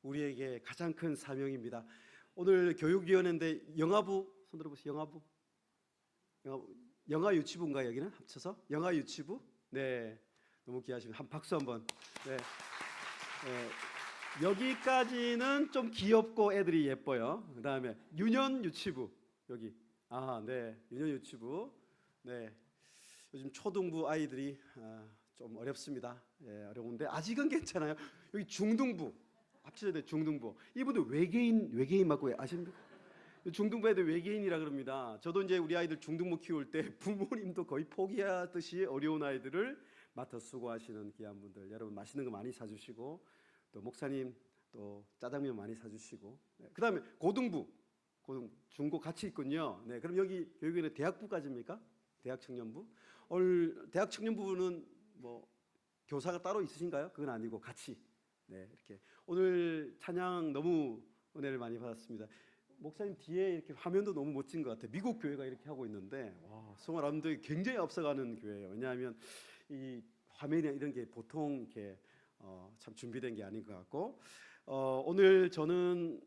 우리에게 가장 큰 사명입니다. 오늘 교육위원회인데 영아부 손 들어보세요. 영아 유치부인가 여기는 합쳐서 영아 유치부. 네, 너무 귀하십니다. 한 박수 한번. 네, 여기까지는 좀 귀엽고 애들이 예뻐요. 그 다음에 유년 유치부 여기. 네, 유년 유치부. 네, 요즘 초등부 아이들이 좀 어렵습니다. 어려운데 아직은 괜찮아요. 여기 중등부 합쳐야 돼. 중등부. 이분들 외계인 맞고 아십니까? 중등부 애들 외계인이라 그럽니다. 저도 이제 우리 아이들 중등부 키울 때 부모님도 거의 포기하듯이 어려운 아이들을 맡아 수고하시는 귀한 분들, 여러분 맛있는 거 많이 사주시고 또 목사님 또 짜장면 많이 사주시고, 그다음에 고등부, 중고 같이 있군요. 네, 그럼 여기 교육위원회 대학부까지입니까? 대학 청년부. 오늘 대학 청년부는 뭐 교사가 따로 있으신가요? 그건 아니고 같이. 네, 이렇게 오늘 찬양 너무 은혜를 많이 받았습니다. 목사님 뒤에 이렇게 화면도 너무 멋진 것 같아요. 미국 교회가 이렇게 하고 있는데, 와, 성화람들이 굉장히 앞서가는 교회예요. 왜냐하면 이 화면이나 이런 게 보통 이렇게 참 준비된 게 아닌 것 같고, 오늘 저는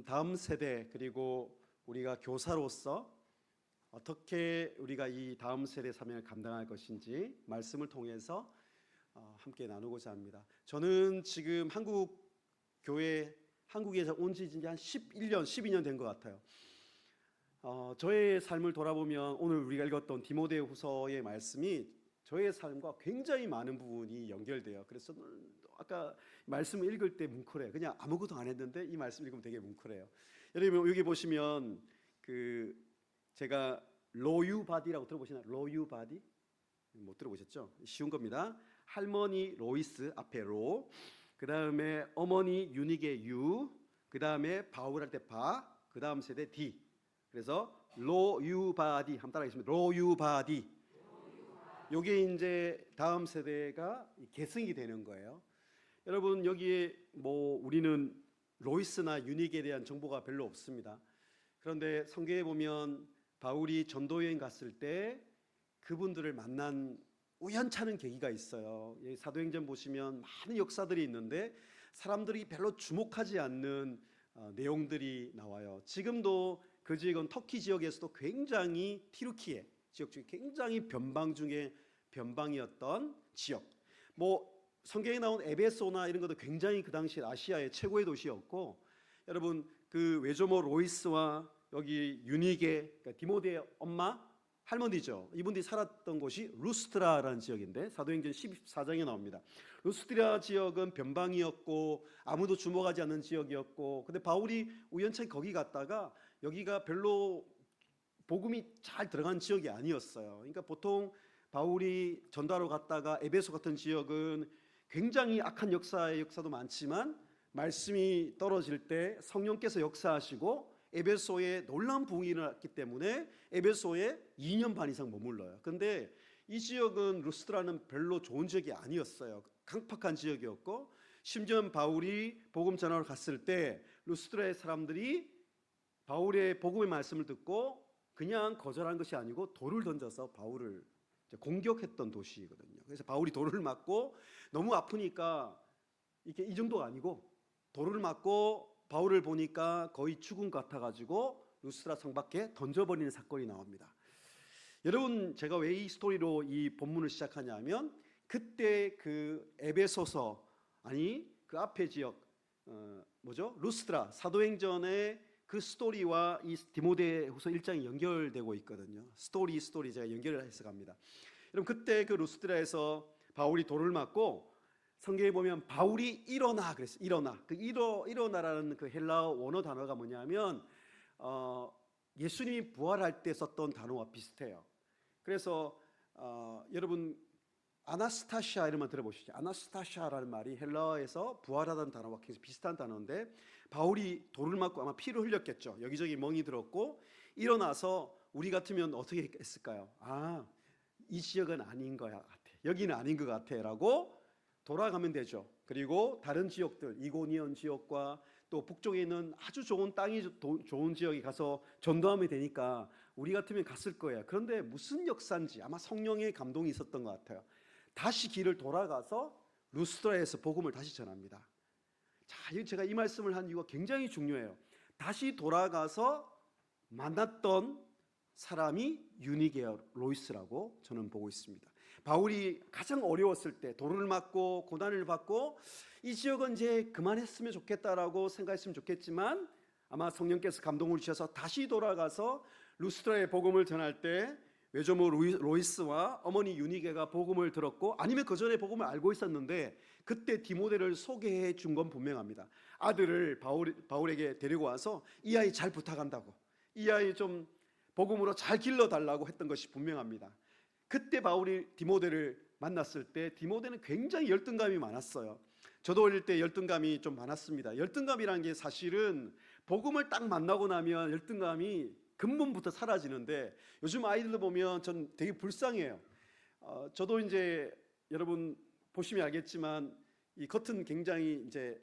다음 세대 그리고 우리가 교사로서 어떻게 우리가 이 다음 세대 사명을 감당할 것인지 말씀을 통해서 함께 나누고자 합니다. 저는 지금 한국에서 온 지 이제 한 11년, 12년 된 것 같아요. 저의 삶을 돌아보면 오늘 우리가 읽었던 디모데후서의 말씀이 저의 삶과 굉장히 많은 부분이 연결돼요. 그래서 아까 말씀을 읽을 때 뭉클해요. 그냥 아무것도 안 했는데 이 말씀 읽으면 되게 뭉클해요. 여러분 여기 보시면 제가 로유바디라고 들어보시나요? 로유바디? 못 들어보셨죠? 쉬운 겁니다. 할머니 로이스 앞에 로, 그 다음에 어머니 유닉의 유, 그 다음에 바울 할 때 바, 그 다음 세대 디. 그래서 로유바디 한번 따라하겠습니다. 로유바디. 요게 이제 다음 세대가 계승이 되는 거예요. 여러분 여기에 뭐 우리는 로이스나 유닉에 대한 정보가 별로 없습니다. 그런데 성경에 보면 바울이 전도여행 갔을 때 그분들을 만난 우연찮은 계기가 있어요. 사도행전 보시면 많은 역사들이 있는데 사람들이 별로 주목하지 않는 내용들이 나와요. 지금도 그 지역은 터키 지역에서도 굉장히 티르키예 지역 중에 굉장히 변방 중에 변방이었던 지역. 뭐 성경에 나온 에베소나 이런 것도 굉장히 그 당시 아시아의 최고의 도시였고, 여러분 그 외조모 로이스와 여기 유니게, 그러니까 디모데의 엄마 할머니죠. 이분들이 살았던 곳이 루스트라라는 지역인데 사도행전 14장에 나옵니다. 루스트라 지역은 변방이었고 아무도 주목하지 않는 지역이었고, 근데 바울이 우연찮게 거기 갔다가 여기가 별로 복음이 잘 들어간 지역이 아니었어요. 그러니까 보통 바울이 전도하러 갔다가 에베소 같은 지역은 굉장히 악한 역사도 많지만 말씀이 떨어질 때 성령께서 역사하시고 에베소에 놀라운 부흥이 일어났기 때문에 에베소에 2년 반 이상 머물러요. 그런데 이 지역은 루스트라는 별로 좋은 지역이 아니었어요. 강팍한 지역이었고, 심지어 바울이 복음 전하러 갔을 때 루스트라의 사람들이 바울의 복음의 말씀을 듣고 그냥 거절한 것이 아니고 돌을 던져서 바울을 공격했던 도시거든요. 그래서 바울이 돌을 맞고 너무 아프니까 이게 이 정도가 아니고 돌을 맞고 바울을 보니까 거의 죽은 것 같아가지고 루스트라 성 밖에 던져버리는 사건이 나옵니다. 여러분 제가 왜 이 스토리로 이 본문을 시작하냐면 그때 그 에베소서 그 앞에 지역 루스트라 사도행전의 그 스토리와 이 디모데후서 1장이 연결되고 있거든요. 스토리 제가 연결을 해서 갑니다. 여러분 그때 그 루스트라에서 바울이 돌을 맞고 성경에 보면 바울이 일어나 그랬어요. 일어나라는 그 헬라어 원어 단어가 뭐냐면 예수님이 부활할 때 썼던 단어와 비슷해요. 그래서 여러분 아나스타시아 이런 말 들어보시죠. 아나스타시아라는 말이 헬라어에서 부활하다는 단어와 굉장히 비슷한 단어인데 바울이 돌을 맞고 아마 피를 흘렸겠죠. 여기저기 멍이 들었고 일어나서 우리 같으면 어떻게 했을까요? 이 지역은 아닌 것 같아. 여기는 아닌 것 같아 라고 돌아가면 되죠. 그리고 다른 지역들 이고니온 지역과 또 북쪽에 있는 아주 좋은 땅이 좋은 지역에 가서 전도하면 되니까 우리 같으면 갔을 거예요. 그런데 무슨 역사인지 아마 성령의 감동이 있었던 것 같아요. 다시 길을 돌아가서 루스트라에서 복음을 다시 전합니다. 자, 제가 이 말씀을 한 이유가 굉장히 중요해요. 다시 돌아가서 만났던 사람이 유니게어 로이스라고 저는 보고 있습니다. 바울이 가장 어려웠을 때 돌을 맞고 고난을 받고 이 지역은 이제 그만했으면 좋겠다라고 생각했으면 좋겠지만 아마 성령께서 감동을 주셔서 다시 돌아가서 루스트라의 복음을 전할 때 외조모 로이스와 어머니 유니게가 복음을 들었고, 아니면 그 전에 복음을 알고 있었는데 그때 디모데를 소개해 준 건 분명합니다. 아들을 바울에게 데리고 와서 이 아이 잘 부탁한다고, 이 아이 좀 복음으로 잘 길러달라고 했던 것이 분명합니다. 그때 바울이 디모데를 만났을 때 디모데는 굉장히 열등감이 많았어요. 저도 어릴 때 열등감이 좀 많았습니다. 열등감이라는 게 사실은 복음을 딱 만나고 나면 열등감이 근본부터 사라지는데, 요즘 아이들도 보면 전 되게 불쌍해요. 저도 이제 여러분 보시면 알겠지만 이 겉은 굉장히 이제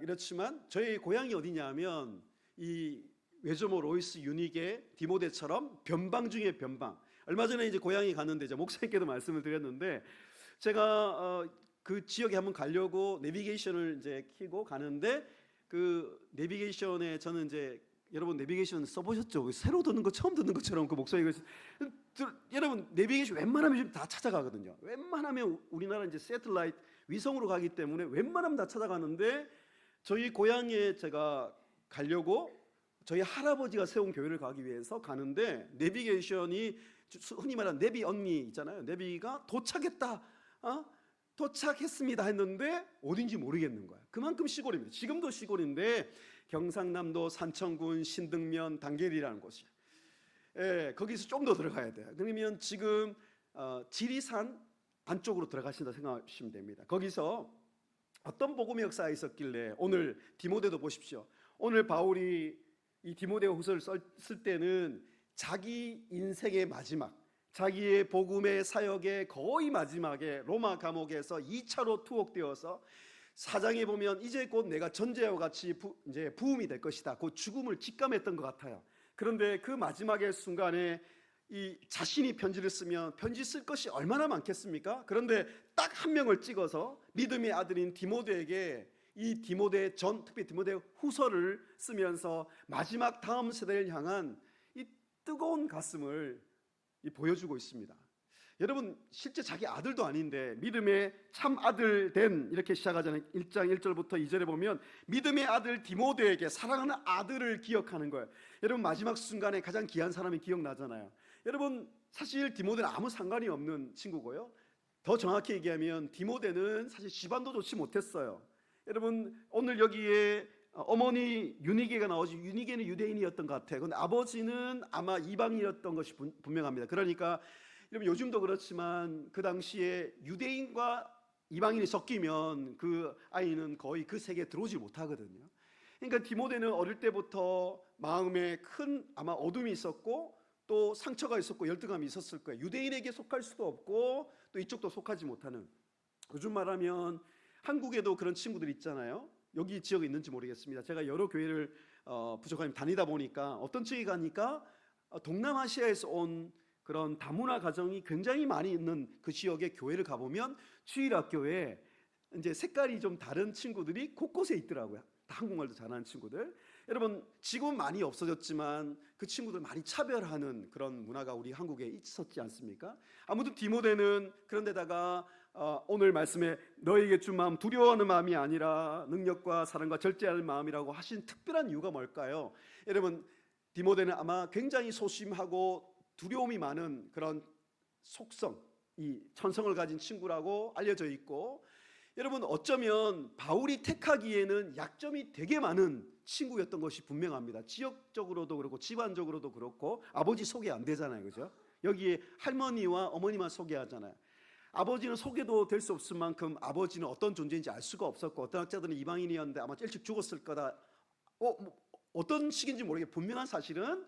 이렇지만 저희 고향이 어디냐면 이 외조모 로이스 유니게 디모데처럼 변방 중에 변방. 얼마 전에 이제 고향에 갔는데 이제 목사님께도 말씀을 드렸는데, 제가 그 지역에 한번 가려고 내비게이션을 이제 켜고 가는데, 그 내비게이션에 저는 이제 여러분 내비게이션 써보셨죠? 새로 듣는 거 처음 듣는 것처럼 그 목소리가 여러분 내비게이션 웬만하면 지금 다 찾아가거든요. 웬만하면 우리나라 이제 새틀라이트 위성으로 가기 때문에 웬만하면 다 찾아가는데, 저희 고향에 제가 가려고 저희 할아버지가 세운 교회를 가기 위해서 가는데 내비게이션이 흔히 말하는 내비 언니 있잖아요. 내비가 도착했다, 도착했습니다 했는데 어딘지 모르겠는 거야. 그만큼 시골입니다. 지금도 시골인데 경상남도 산청군 신등면 단계리라는 곳이에요. 예, 거기서 좀 더 들어가야 돼요. 그러면 지금 지리산 안쪽으로 들어가신다 생각하시면 됩니다. 거기서 어떤 복음의 역사가 있었길래, 오늘 디모데도 보십시오. 오늘 바울이 이 디모데후서를 쓸 때는 자기 인생의 마지막, 자기의 복음의 사역의 거의 마지막에 로마 감옥에서 2차로 투옥되어서 사장에 보면 이제 곧 내가 전제와 같이 이제 부음이 될 것이다, 그 죽음을 직감했던 것 같아요. 그런데 그 마지막의 순간에 이 자신이 편지를 쓰면 편지 쓸 것이 얼마나 많겠습니까? 그런데 딱 한 명을 찍어서 믿음의 아들인 디모데에게 이 디모데 전, 특히 디모데 후서를 쓰면서 마지막 다음 세대를 향한 이 뜨거운 가슴을 보여주고 있습니다. 여러분, 실제 자기 아들도 아닌데 믿음의 참 아들 된, 이렇게 시작하잖아요. 1장 1절부터 2절에 보면 믿음의 아들 디모데에게 사랑하는 아들을 기억하는 거예요. 여러분, 마지막 순간에 가장 귀한 사람이 기억나잖아요. 여러분, 사실 디모데는 아무 상관이 없는 친구고요. 더 정확히 얘기하면 디모데는 사실 집안도 좋지 못했어요. 여러분, 오늘 여기에 어머니 유니게가 나오지, 유니게는 유대인이었던 것 같아요. 근데 아버지는 아마 이방인이었던 것이 분명합니다. 그러니까 여러분, 요즘도 그렇지만 그 당시에 유대인과 이방인이 섞이면 그 아이는 거의 그 세계에 들어오지 못하거든요. 그러니까 디모데는 어릴 때부터 마음에 큰 아마 어둠이 있었고 또 상처가 있었고 열등감이 있었을 거예요. 유대인에게 속할 수도 없고 또 이쪽도 속하지 못하는. 요즘 말하면 한국에도 그런 친구들 있잖아요. 여기 지역에 있는지 모르겠습니다. 제가 여러 교회를 부족하면 다니다 보니까 어떤 지역에 가니까 동남아시아에서 온 그런 다문화 가정이 굉장히 많이 있는 그 지역의 교회를 가보면 주일학교에 이제 색깔이 좀 다른 친구들이 곳곳에 있더라고요. 다 한국말도 잘하는 친구들. 여러분, 지금은 많이 없어졌지만 그 친구들 많이 차별하는 그런 문화가 우리 한국에 있었지 않습니까? 아무튼 디모데는 그런데다가 오늘 말씀에 너에게 준 마음 두려워하는 마음이 아니라 능력과 사랑과 절제하는 마음이라고 하신 특별한 이유가 뭘까요? 여러분, 디모데는 아마 굉장히 소심하고 두려움이 많은 그런 속성, 이 천성을 가진 친구라고 알려져 있고, 여러분 어쩌면 바울이 택하기에는 약점이 되게 많은 친구였던 것이 분명합니다. 지역적으로도 그렇고 집안적으로도 그렇고 아버지 소개 안 되잖아요, 그죠? 여기에 할머니와 어머니만 소개하잖아요. 아버지는 소개도 될 수 없을 만큼 아버지는 어떤 존재인지 알 수가 없었고, 어떤 학자들은 이방인이었는데 아마 일찍 죽었을 거다. 어떤 식인지 모르게 분명한 사실은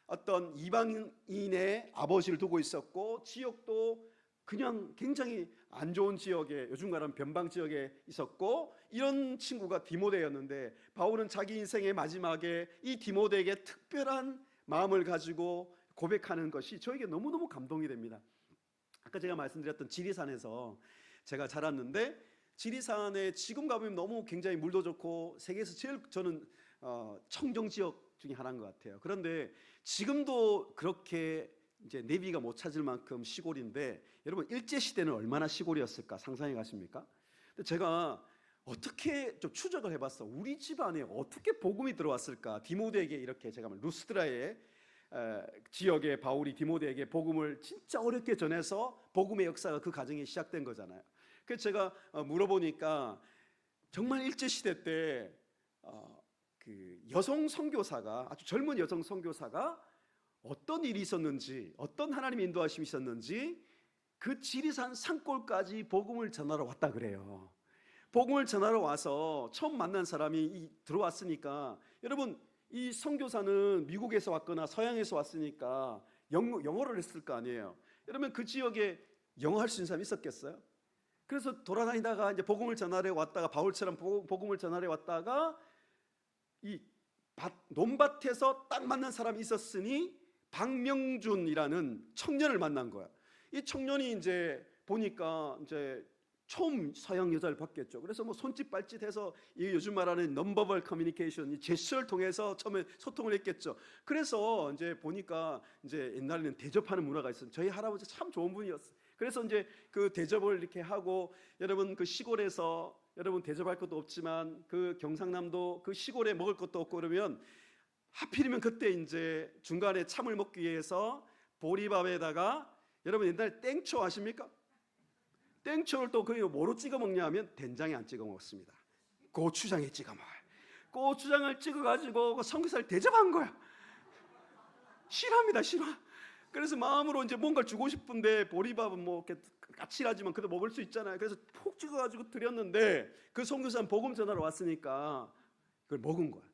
어떤 이방인의 아버지를 두고 있었고, 지역도 그냥 굉장히 안 좋은 지역에, 요즘 말하면 변방 지역에 있었고, 이런 친구가 디모데였는데 바울은 자기 인생의 마지막에 이 디모데에게 특별한 마음을 가지고 고백하는 것이 저에게 너무너무 감동이 됩니다. 아까 제가 말씀드렸던 지리산에서 제가 자랐는데 지리산에 지금 가보면 너무 굉장히 물도 좋고 세계에서 제일 저는 청정 지역 중에 하나인 것 같아요. 그런데 지금도 그렇게 이제 내비가 못 찾을 만큼 시골인데, 여러분 일제 시대는 얼마나 시골이었을까 상상해 가십니까? 근데 제가 어떻게 좀 추적을 해봤어. 우리 집안에 어떻게 복음이 들어왔을까? 디모데에게 이렇게 제가 루스드라의 지역의 바울이 디모데에게 복음을 진짜 어렵게 전해서 복음의 역사가 그 가정에 시작된 거잖아요. 그래서 제가 물어보니까 정말 일제 시대 때 그 여성 선교사가, 아주 젊은 여성 선교사가 어떤 일이 있었는지, 어떤 하나님의 인도하심이 있었는지 그 지리산 산골까지 복음을 전하러 왔다 그래요. 복음을 전하러 와서 처음 만난 사람이 들어왔으니까, 여러분 이 선교사는 미국에서 왔거나 서양에서 왔으니까 영어를 했을 거 아니에요. 여러분 그 지역에 영어 할 수 있는 사람이 있었겠어요? 그래서 돌아다니다가 이제 복음을 전하러 왔다가, 바울처럼 복음을 전하러 왔다가 이 논밭에서 딱 만난 사람이 있었으니 박명준이라는 청년을 만난 거야. 이 청년이 이제 보니까 이제 처음 서양 여자를 봤겠죠. 그래서 뭐 손짓 발짓해서 이 요즘 말하는 넘버벌 커뮤니케이션, 이 제스처를 통해서 처음에 소통을 했겠죠. 그래서 이제 보니까 이제 옛날에는 대접하는 문화가 있었어요. 저희 할아버지 참 좋은 분이었어요. 그래서 이제 그 대접을 이렇게 하고, 여러분 그 시골에서 여러분 대접할 것도 없지만 그 경상남도 그 시골에 먹을 것도 없고 그러면 하필이면 그때 이제 중간에 참을 먹기 위해서 보리밥에다가, 여러분 옛날에 땡초 아십니까? 땡초를 또 그게 뭐로 찍어 먹냐 하면 된장에 안 찍어 먹습니다. 고추장에 찍어 먹어요. 고추장을 찍어 가지고 선교사를 대접한 거야. 싫어합니다, 싫어. 그래서 마음으로 이제 뭔가를 주고 싶은데 보리밥은 뭐 이렇게 까칠하지만 그래도 먹을 수 있잖아요. 그래서 푹 찍어 가지고 드렸는데 그 선교사는 복음 전하러 왔으니까 그걸 먹은 거야.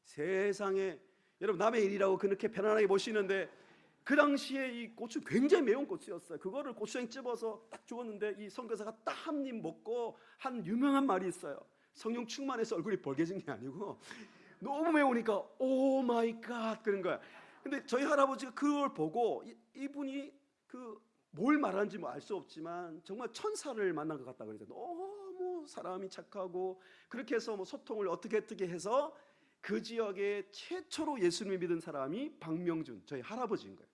세상에, 여러분 남의 일이라고 그렇게 편안하게 보시는데 그 당시에 이 고추 굉장히 매운 고추였어요. 그거를 고추장 찝어서 딱 주었는데 이 선교사가 딱 한 입 먹고 한 유명한 말이 있어요. 성령 충만해서 얼굴이 벌개진 게 아니고 너무 매우니까 오 마이 갓 그런 거야. 근데 저희 할아버지가 그걸 보고 이분이 그 뭘 말하는지 뭐 알 수 없지만 정말 천사를 만난 것 같다 그러죠. 너무 사람이 착하고, 그렇게 해서 뭐 소통을 어떻게 해서 그 지역에 최초로 예수님을 믿은 사람이 박명준, 저희 할아버지인 거예요.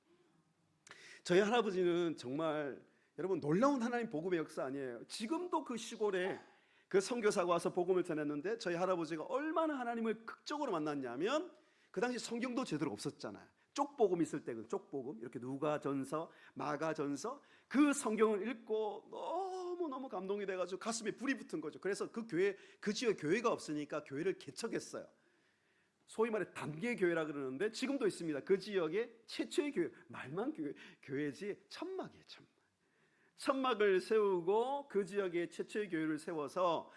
저희 할아버지는 정말 여러분 놀라운 하나님 복음의 역사 아니에요. 지금도 그 시골에 그 선교사가 와서 복음을 전했는데 저희 할아버지가 얼마나 하나님을 극적으로 만났냐면, 그 당시 성경도 제대로 없었잖아요. 쪽복음 있을 때 그 쪽복음, 이렇게 누가전서, 마가전서, 그 성경을 읽고 너무 감동이 돼가지고 가슴에 불이 붙은 거죠. 그래서 그 교회, 그 지역에 교회가 없으니까 교회를 개척했어요. 소위 말해 단계 교회라 그러는데 지금도 있습니다. 그 지역의 최초의 교회, 말만 교회지 천막이에요. 천막을 세우고 그 지역의 최초의 교회를 세워서,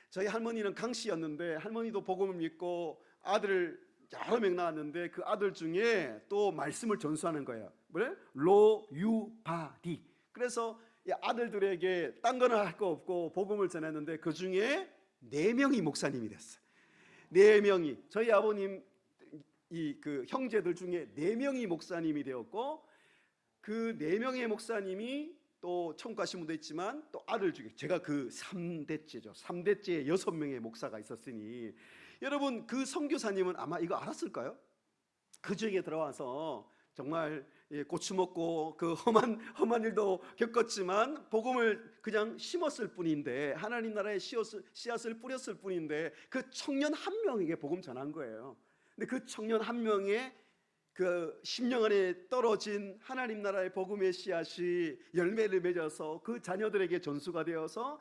저희 할머니는 강씨였는데 할머니도 복음을 믿고 아들을 여러 명 낳았는데 그 아들 중에 또 말씀을 전수하는 거예요. 뭐래? 로유바디. 그래서 이 아들들에게 딴 거는 할 거 없고 복음을 전했는데 그 중에 4명이 목사님이 됐어요. 4명이, 저희 아버님 이 그 형제들 중에 4명이 목사님이 되었고, 그 4명의 목사님이 또 청구하신 분도 있지만 또 아들 중에 제가 그 3대째죠. 3대째에 6명의 목사가 있었으니, 여러분 그 선교사님은 아마 이거 알았을까요? 그 지역에 들어와서 정말 고추 먹고 그 험한 일도 겪었지만 복음을 그냥 심었을 뿐인데, 하나님 나라의 씨앗을 뿌렸을 뿐인데 그 청년 한 명에게 복음 전한 거예요. 근데 그 청년 한 명의 그 심령 안에 떨어진 하나님 나라의 복음의 씨앗이 열매를 맺어서 그 자녀들에게 전수가 되어서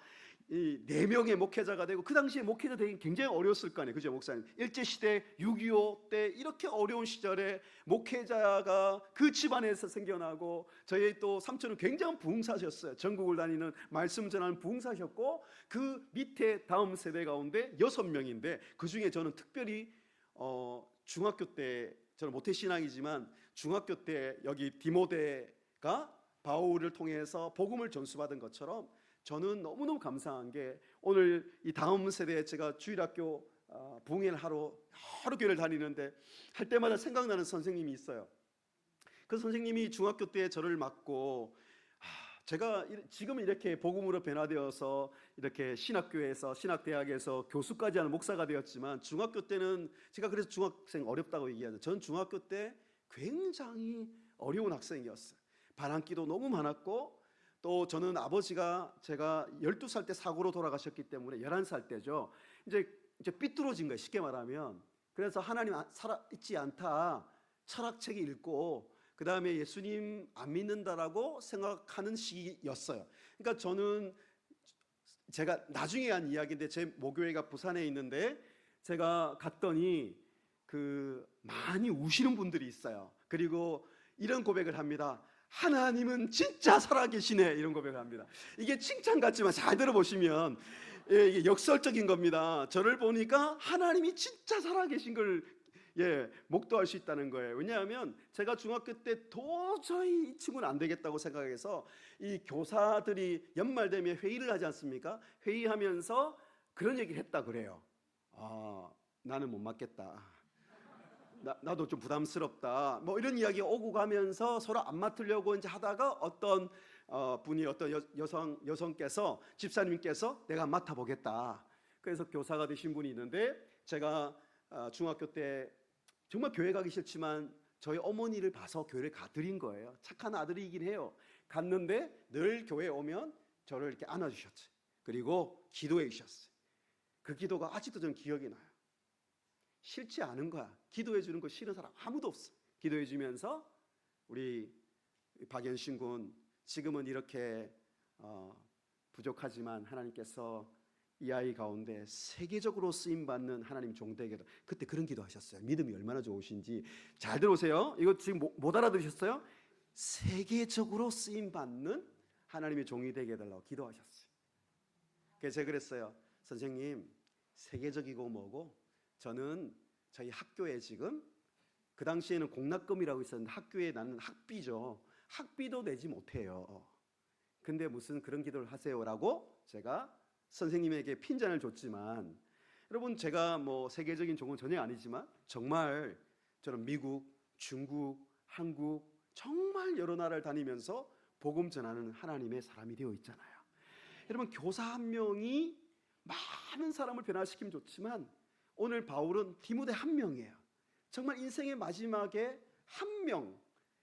이 4명의 목회자가 되고, 그 당시에 목회자 되기 굉장히 어려웠을 거 아니에요. 그죠, 목사님? 일제시대 6.25 때 이렇게 어려운 시절에 목회자가 그 집안에서 생겨나고, 저희 또 삼촌은 굉장한 부흥사셨어요. 전국을 다니는 말씀 전하는 부흥사셨고, 그 밑에 다음 세대 가운데 6명인데 그 중에 저는 특별히 중학교 때, 저는 모태신앙이지만 중학교 때 여기 디모데가 바울을 통해서 복음을 전수받은 것처럼 저는 너무너무 감사한 게, 오늘 이 다음 세대에 제가 주일학교 부흥회를 하러 여러 교회를 다니는데 할 때마다 생각나는 선생님이 있어요. 그 선생님이 중학교 때 저를 맡고 제가 지금 이렇게 복음으로 변화되어서 이렇게 신학교에서 신학대학에서 교수까지 하는 목사가 되었지만, 중학교 때는 제가 그래서 중학생 어렵다고 얘기하죠. 전 중학교 때 굉장히 어려운 학생이었어요. 반항기도 너무 많았고, 또 저는 아버지가 제가 12살 때 사고로 돌아가셨기 때문에 11살 때죠. 이제 삐뚤어진 거예요, 쉽게 말하면. 그래서 하나님 살아있지 않다 철학책 읽고 그 다음에 예수님 안 믿는다라고 생각하는 시기였어요. 그러니까 저는, 제가 나중에 한 이야기인데, 제 모교회가 부산에 있는데 제가 갔더니 많이 우시는 분들이 있어요. 그리고 이런 고백을 합니다. 하나님은 진짜 살아계시네, 이런 고백을 합니다. 이게 칭찬 같지만 잘 들어보시면 이게 역설적인 겁니다. 저를 보니까 하나님이 진짜 살아계신 걸 목도할 수 있다는 거예요. 왜냐하면 제가 중학교 때 도저히 이 친구는 안 되겠다고 생각해서, 이 교사들이 연말 되면 회의를 하지 않습니까? 회의하면서 그런 얘기를 했다 그래요. 나는 못 맡겠다. 나도 좀 부담스럽다. 뭐 이런 이야기가 오고 가면서 서로 안 맡으려고 이제 하다가 어떤 분이, 어떤 여성께서, 집사님께서 내가 맡아보겠다. 그래서 교사가 되신 분이 있는데, 제가 중학교 때 정말 교회 가기 싫지만 저희 어머니를 봐서 교회를 가드린 거예요. 착한 아들이긴 해요. 갔는데 늘 교회에 오면 저를 이렇게 안아주셨지. 그리고 기도해 주셨어요. 그 기도가 아직도 전 기억이 나요. 싫지 않은 거야. 기도해 주는 거 싫은 사람 아무도 없어. 기도해 주면서 우리 박연신 군, 지금은 이렇게 부족하지만 하나님께서 이 아이 가운데 세계적으로 쓰임받는 하나님 종되게. 그때 그런 기도하셨어요. 믿음이 얼마나 좋으신지. 잘 들어오세요. 이거 지금 못 알아들으셨어요? 세계적으로 쓰임받는 하나님의 종이 되게 해달라고 기도하셨어요. 그래서 제가 그랬어요. 선생님, 세계적이고 뭐고, 저는 저희 학교에 지금, 그 당시에는 공납금이라고 있었는데 학교에 나는 학비죠. 학비도 내지 못해요. 근데 무슨 그런 기도를 하세요라고 제가 선생님에게 핀잔을 줬지만, 여러분, 제가 뭐 세계적인 종은 전혀 아니지만 정말 저는 미국, 중국, 한국 정말 여러 나라를 다니면서 복음 전하는 하나님의 사람이 되어 있잖아요. 여러분, 교사 한 명이 많은 사람을 변화시키면 좋지만 오늘 바울은 디모데 한 명이에요. 정말 인생의 마지막에 한 명.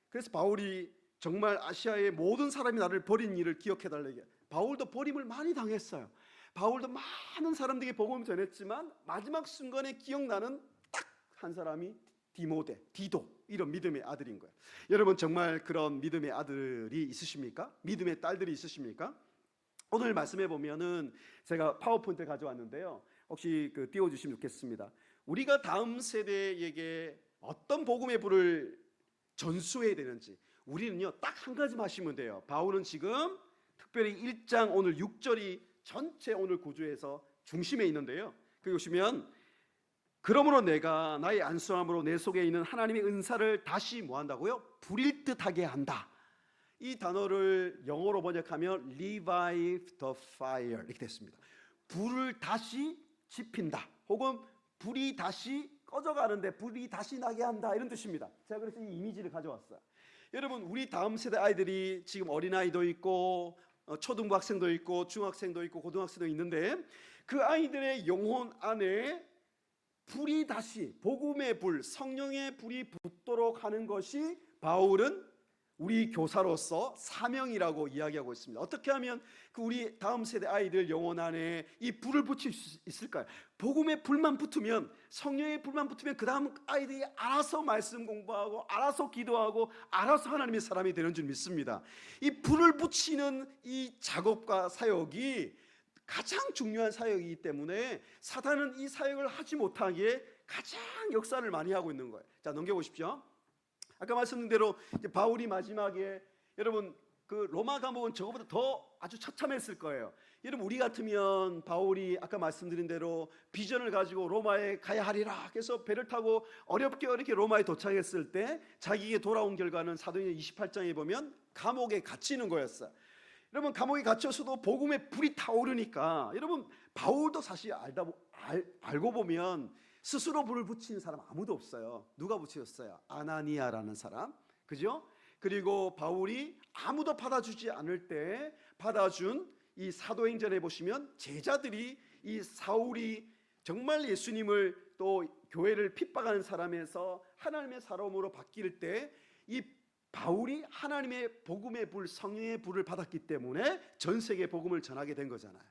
그래서 바울이 정말 아시아의 모든 사람이 나를 버린 일을 기억해달라고. 바울도 버림을 많이 당했어요. 바울도 많은 사람들에게 복음을 전했지만 마지막 순간에 기억나는 딱 한 사람이 디모데, 디도, 이런 믿음의 아들인 거예요. 여러분, 정말 그런 믿음의 아들이 있으십니까? 믿음의 딸들이 있으십니까? 오늘 말씀해 보면은 제가 파워포인트를 가져왔는데요. 혹시 띄워주시면 좋겠습니다. 우리가 다음 세대에게 어떤 복음의 불을 전수해야 되는지 우리는요 딱 한 가지만 하시면 돼요. 바울은 지금 특별히 1장 오늘 6절이 전체 오늘 구조에서 중심에 있는데요. 거기 보시면, 그러므로 내가 나의 안수함으로 내 속에 있는 하나님의 은사를 다시 뭐 한다고요? 불일 듯하게 한다. 이 단어를 영어로 번역하면 revive the fire 이렇게 됐습니다. 불을 다시 지핀다, 혹은 불이 다시 꺼져가는데 불이 다시 나게 한다, 이런 뜻입니다. 제가 그래서 이 이미지를 가져왔어요. 여러분, 우리 다음 세대 아이들이 지금 어린아이도 있고 초등부 학생도 있고 중학생도 있고 고등학생도 있는데, 그 아이들의 영혼 안에 불이 다시, 복음의 불, 성령의 불이 붙도록 하는 것이 바울은 우리 교사로서 사명이라고 이야기하고 있습니다. 어떻게 하면 우리 다음 세대 아이들 영혼 안에 이 불을 붙일 수 있을까요? 복음의 불만 붙으면, 성령의 불만 붙으면 그 다음 아이들이 알아서 말씀 공부하고 알아서 기도하고 알아서 하나님의 사람이 되는 줄 믿습니다. 이 불을 붙이는 이 작업과 사역이 가장 중요한 사역이기 때문에 사단은 이 사역을 하지 못하기에 가장 역사를 많이 하고 있는 거예요. 자, 넘겨보십시오. 아까 말씀드린 대로 이제 바울이 마지막에, 여러분 로마 감옥은 저거보다 더 아주 처참했을 거예요. 여러분, 우리 같으면 바울이 아까 말씀드린 대로 비전을 가지고 로마에 가야 하리라 그래서 배를 타고 어렵게 로마에 도착했을 때 자기에게 돌아온 결과는 사도행전 28장에 보면 감옥에 갇히는 거였어요. 여러분, 감옥에 갇혀서도 복음의 불이 타오르니까, 여러분, 바울도 사실 알고 보면 스스로 불을 붙이는 사람 아무도 없어요. 누가 붙였어요? 아나니아라는 사람, 그죠? 그리고 바울이 아무도 받아주지 않을 때 받아준 이 사도행전에 보시면 제자들이 이 사울이 정말 예수님을 또 교회를 핍박하는 사람에서 하나님의 사람으로 바뀔 때 이 바울이 하나님의 복음의 불, 성령의 불을 받았기 때문에 전 세계에 복음을 전하게 된 거잖아요.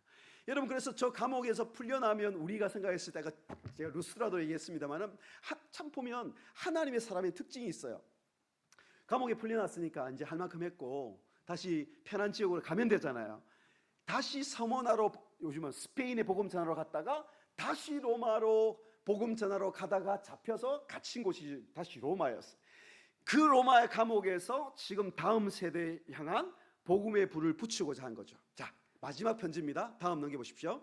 여러분, 그래서 저 감옥에서 풀려나면 우리가 생각했을 때가, 제가 루스라도 얘기했습니다만, 참 보면 하나님의 사람의 특징이 있어요. 감옥에 풀려났으니까 이제 할 만큼 했고 다시 편한 지역으로 가면 되잖아요. 다시 서머나로, 요즘은 스페인에 복음 전하러 갔다가 다시 로마로 복음 전하러 가다가 잡혀서 갇힌 곳이 다시 로마였어요. 그 로마의 감옥에서 지금 다음 세대에 향한 복음의 불을 붙이고자 한 거죠. 자, 마지막 편지입니다. 다음 넘겨보십시오.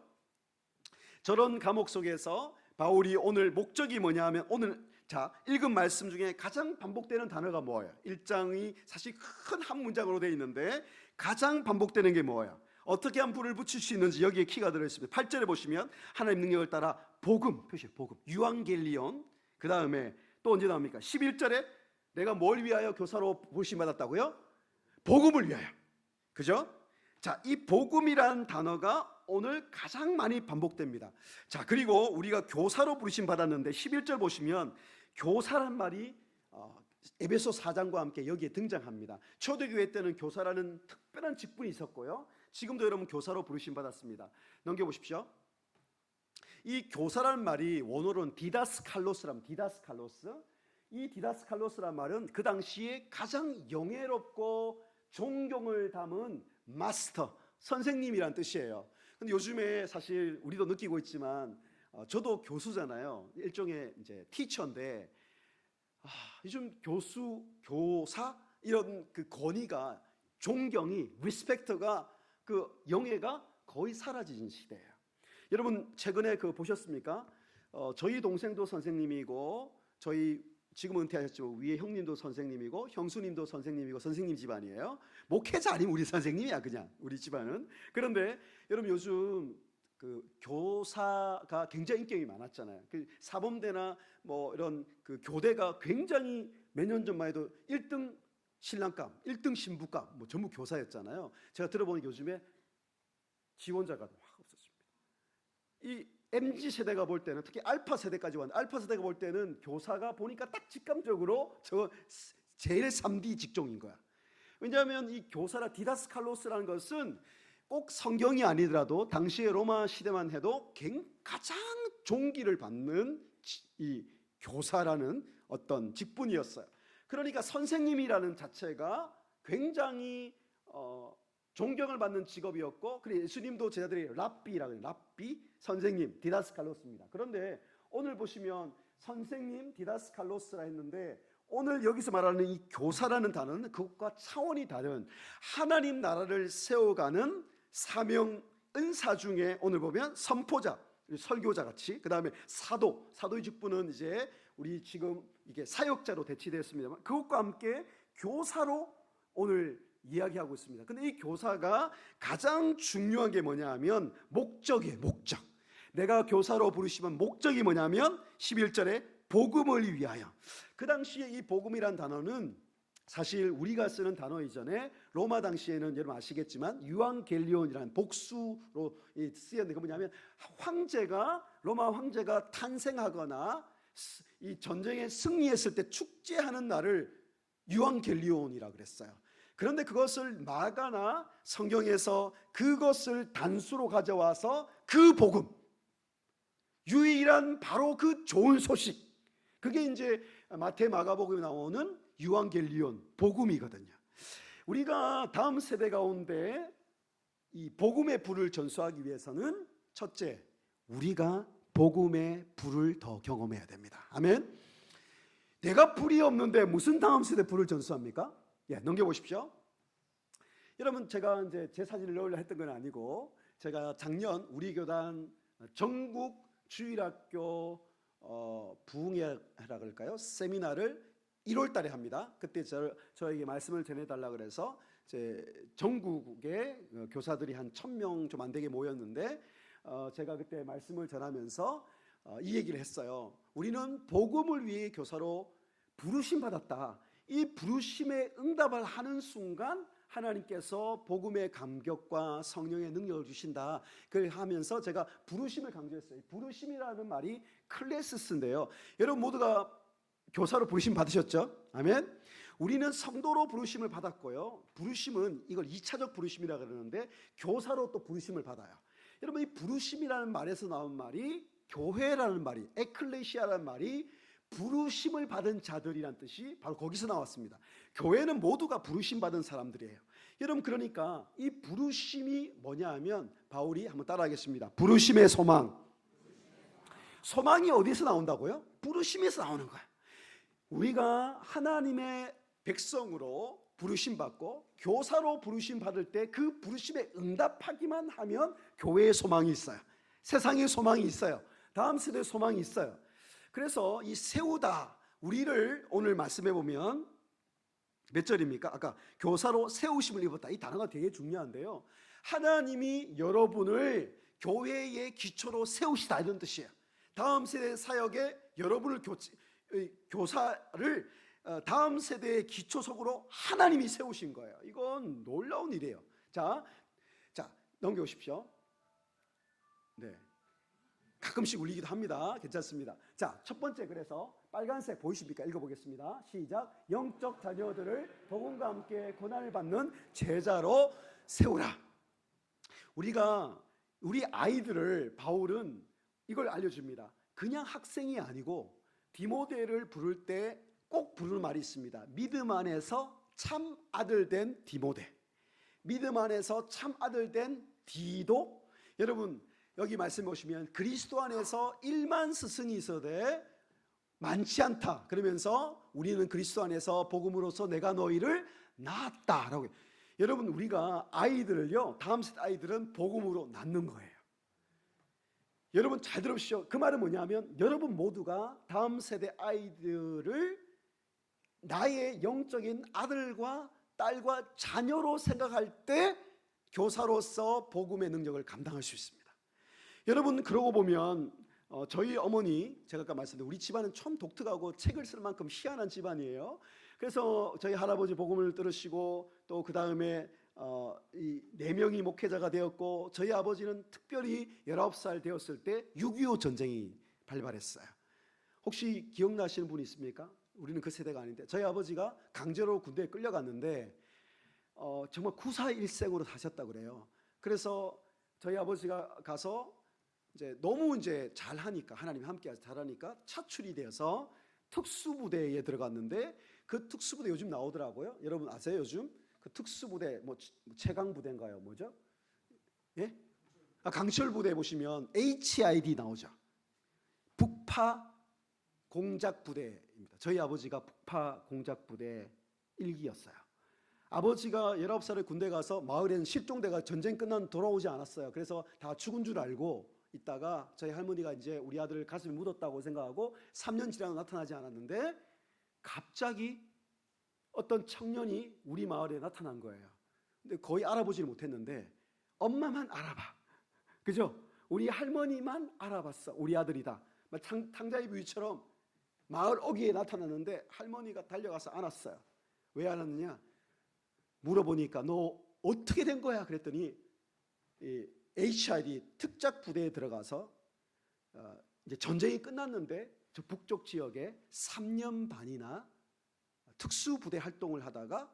저런 감옥 속에서 바울이 오늘 목적이 뭐냐 하면, 오늘 자 읽은 말씀 중에 가장 반복되는 단어가 뭐예요? 1장이 사실 큰 한 문장으로 되어 있는데 가장 반복되는 게 뭐예요? 어떻게 하면 불을 붙일 수 있는지 여기에 키가 들어있습니다. 8절에 보시면 하나님 능력을 따라 복음, 표시 복음, 유앙겔리온. 그 다음에 또 언제 나옵니까? 11절에 내가 뭘 위하여 교사로 부르심받았다고요? 복음을 위하여. 그죠? 자, 이 복음이라는 단어가 오늘 가장 많이 반복됩니다. 자, 그리고 우리가 교사로 부르심 받았는데 11절 보시면 교사란 말이 에베소 4장과 함께 여기에 등장합니다. 초대교회 때는 교사라는 특별한 직분이 있었고요, 지금도 여러분 교사로 부르심 받았습니다. 넘겨보십시오. 이 교사라는 말이 원어로는 디다스칼로스랍니다. 디다스칼로스. 이 디다스칼로스란 말은 그 당시에 가장 영예롭고 존경을 담은 마스터, 선생님이란 뜻이에요. 근데 요즘에 사실 우리도 느끼고 있지만 저도 교수잖아요. 일종의 이제 티처인데 요즘 교수, 교사 이런 그 권위가, 존경이, 리스펙트가, 그 영예가 거의 사라진 시대예요. 여러분 최근에 그 보셨습니까? 저희 동생도 선생님이고, 저희 지금 은퇴하셨지만 위에 형님도 선생님이고, 형수님도 선생님이고, 선생님 집안이에요. 목회자 아니면 우리 선생님이야, 그냥 우리 집안은. 그런데 여러분 요즘 그 교사가 굉장히 인격이 많았잖아요. 그 사범대나 뭐 이런 그 교대가 굉장히 몇 년 전만 해도 1등 신랑감, 1등 신부감 뭐 전부 교사였잖아요. 제가 들어보니 요즘에 지원자가 확 없었습니다. 이 MZ 세대가 볼 때는, 특히 알파 세대까지 왔는데, 알파 세대가 볼 때는 교사가 보니까 딱 직감적으로 저 제일 3D 직종인 거야. 왜냐하면 이 교사라, 디다스칼로스라는 것은 꼭 성경이 아니더라도 당시의 로마 시대만 해도 가장 존귀를 받는 이 교사라는 어떤 직분이었어요. 그러니까 선생님이라는 자체가 굉장히 존경을 받는 직업이었고, 그리고 예수님도 제자들이 랍비라고 해요. 랍비, 선생님, 디다스칼로스입니다. 그런데 오늘 보시면 선생님, 디다스칼로스라 했는데, 오늘 여기서 말하는 이 교사라는 단어는 그것과 차원이 다른 하나님 나라를 세워가는 사명, 은사 중에 오늘 보면 선포자, 설교자 같이, 그 다음에 사도, 사도의 직분은 이제 우리 지금 이게 사역자로 대치되었습니다만, 그것과 함께 교사로 오늘 이야기하고 있습니다. 근데 이 교사가 가장 중요한 게 뭐냐 하면 목적이에요. 목적. 내가 교사로 부르시면 목적이 뭐냐면 11절에 복음을 위하여. 그 당시에 이 복음이란 단어는 사실 우리가 쓰는 단어 이전에 로마 당시에는 여러분 아시겠지만 유앙겔리온이라는 복수로 쓰였는데, 그 뭐냐면 황제가, 로마 황제가 탄생하거나 이 전쟁에 승리했을 때 축제하는 날을 유앙겔리온이라고 그랬어요. 그런데 그것을 마가나 성경에서 그것을 단수로 가져와서 그 복음, 유일한 바로 그 좋은 소식, 그게 이제 마태, 마가복음에 나오는 유앙겔리온, 복음이거든요. 우리가 다음 세대 가운데 이 복음의 불을 전수하기 위해서는 첫째, 우리가 복음의 불을 더 경험해야 됩니다. 아멘. 내가 불이 없는데 무슨 다음 세대 불을 전수합니까? 예, 넘겨보십시오. 여러분, 제가 이제 제 사진을 넣으려 했던 건 아니고, 제가 작년 우리 교단 전국 주일학교 부흥회라 그럴까요? 세미나를 1월 달에 합니다. 그때 저에게 말씀을 전해달라 그래서 전국의 교사들이 한 1000명 좀 안 되게 모였는데, 제가 그때 말씀을 전하면서 이 얘기를 했어요. 우리는 복음을 위해 교사로 부르심 받았다. 이 부르심에 응답을 하는 순간 하나님께서 복음의 감격과 성령의 능력을 주신다. 그걸 하면서 제가 부르심을 강조했어요. 부르심이라는 말이 클레시스인데요. 여러분 모두가 교사로 부르심 받으셨죠? 아멘. 우리는 성도로 부르심을 받았고요. 부르심은 이걸 2차적 부르심이라 그러는데 교사로 또 부르심을 받아요. 여러분 이 부르심이라는 말에서 나온 말이 교회라는 말이 에클레시아라는 말이 부르심을 받은 자들이란 뜻이 바로 거기서 나왔습니다. 교회는 모두가 부르심 받은 사람들이에요. 여러분 그러니까 이 부르심이 뭐냐 하면 바울이 한번 따라하겠습니다. 부르심의 소망. 소망이 어디서 나온다고요? 부르심에서 나오는 거야. 우리가 하나님의 백성으로 부르심 받고 교사로 부르심 받을 때 그 부르심에 응답하기만 하면 교회의 소망이 있어요. 세상의 소망이 있어요. 다음 세대의 소망이 있어요. 그래서 이 세우다, 우리를 오늘 말씀해 보면 몇 절입니까? 아까 교사로 세우심을 입었다. 이 단어가 되게 중요한데요. 하나님이 여러분을 교회의 기초로 세우시다 이런 뜻이에요. 다음 세대 사역에 여러분을 교사를 다음 세대의 기초석으로 하나님이 세우신 거예요. 이건 놀라운 일이에요. 자 넘겨오십시오. 네. 가끔씩 울리기도 합니다. 괜찮습니다. 자, 첫 번째 그래서 빨간색 보이십니까? 읽어보겠습니다. 시작. 영적 자녀들을 복음과 함께 고난을 받는 제자로 세우라. 우리 아이들을 바울은 이걸 알려줍니다. 그냥 학생이 아니고 디모데를 부를 때 꼭 부르는 말이 있습니다. 믿음 안에서 참 아들 된 디모데, 믿음 안에서 참 아들 된 디도. 여러분 여기 말씀 보시면 그리스도 안에서 1만 스승이 있어도 많지 않다. 그러면서 우리는 그리스도 안에서 복음으로써 내가 너희를 낳았다라고. 여러분 우리가 아이들을요, 다음 세대 아이들은 복음으로 낳는 거예요. 여러분 잘 들으십시오. 그 말은 뭐냐면 여러분 모두가 다음 세대 아이들을 나의 영적인 아들과 딸과 자녀로 생각할 때 교사로서 복음의 능력을 감당할 수 있습니다. 여러분 그러고 보면 저희 어머니, 제가 아까 말씀드린 우리 집안은 참 독특하고 책을 쓸 만큼 희한한 집안이에요. 그래서 저희 할아버지 복음을 들으시고 또 그 다음에 이 4명이 목회자가 되었고, 저희 아버지는 특별히 19살 되었을 때 6.25 전쟁이 발발했어요. 혹시 기억나시는 분이 있습니까? 우리는 그 세대가 아닌데 저희 아버지가 강제로 군대에 끌려갔는데 정말 구사일생으로 사셨다고 그래요. 그래서 저희 아버지가 가서 너무 잘하니까, 하나님 함께 잘하니까 차출이 되어서 특수부대에 들어갔는데, 그 특수부대 요즘 나오더라고요. 여러분 아세요? 요즘 그 특수부대 최강부대인가요? 뭐죠? 예? 강철부대 보시면 HID 나오죠. 북파 공작부대입니다. 저희 아버지가 북파 공작부대 1기였어요. 아버지가 19살에 군대 가서 마을에는 실종돼가 전쟁 끝난 돌아오지 않았어요. 그래서 다 죽은 줄 알고 있다가 저희 할머니가 우리 아들을 가슴에 묻었다고 생각하고 3년 지나도 나타나지 않았는데, 갑자기 어떤 청년이 우리 마을에 나타난 거예요. 근데 거의 알아보지를 못했는데 엄마만 알아봐. 그죠? 우리 할머니만 알아봤어. 우리 아들이다. 탕자의 비유처럼 마을 어귀에 나타났는데 할머니가 달려가서 안았어요. 왜 안았느냐? 물어보니까 너 어떻게 된 거야? 그랬더니 HID 특작 부대에 들어가서 이제 전쟁이 끝났는데 저 북쪽 지역에 3년 반이나 특수부대 활동을 하다가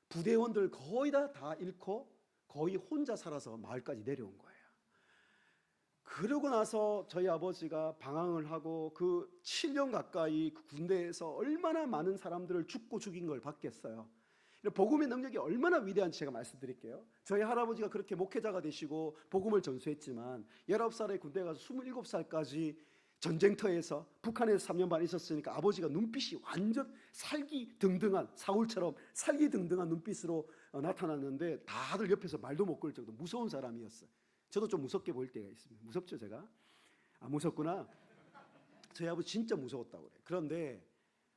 부대원들 거의 다 잃고 거의 혼자 살아서 마을까지 내려온 거예요. 그러고 나서 저희 아버지가 방황을 하고 그 7년 가까이 그 군대에서 얼마나 많은 사람들을 죽고 죽인 걸 봤겠어요. 복음의 능력이 얼마나 위대한지 제가 말씀드릴게요. 저희 할아버지가 그렇게 목회자가 되시고 복음을 전수했지만 19살에 군대 가서 27살까지 전쟁터에서 북한에서 3년 반 있었으니까 아버지가 눈빛이 완전 살기등등한, 사울처럼 살기등등한 눈빛으로 나타났는데 다들 옆에서 말도 못 걸 정도 무서운 사람이었어요. 저도 좀 무섭게 보일 때가 있습니다. 무섭죠 제가? 무섭구나. 저희 아버지 진짜 무서웠다고 그래요. 그런데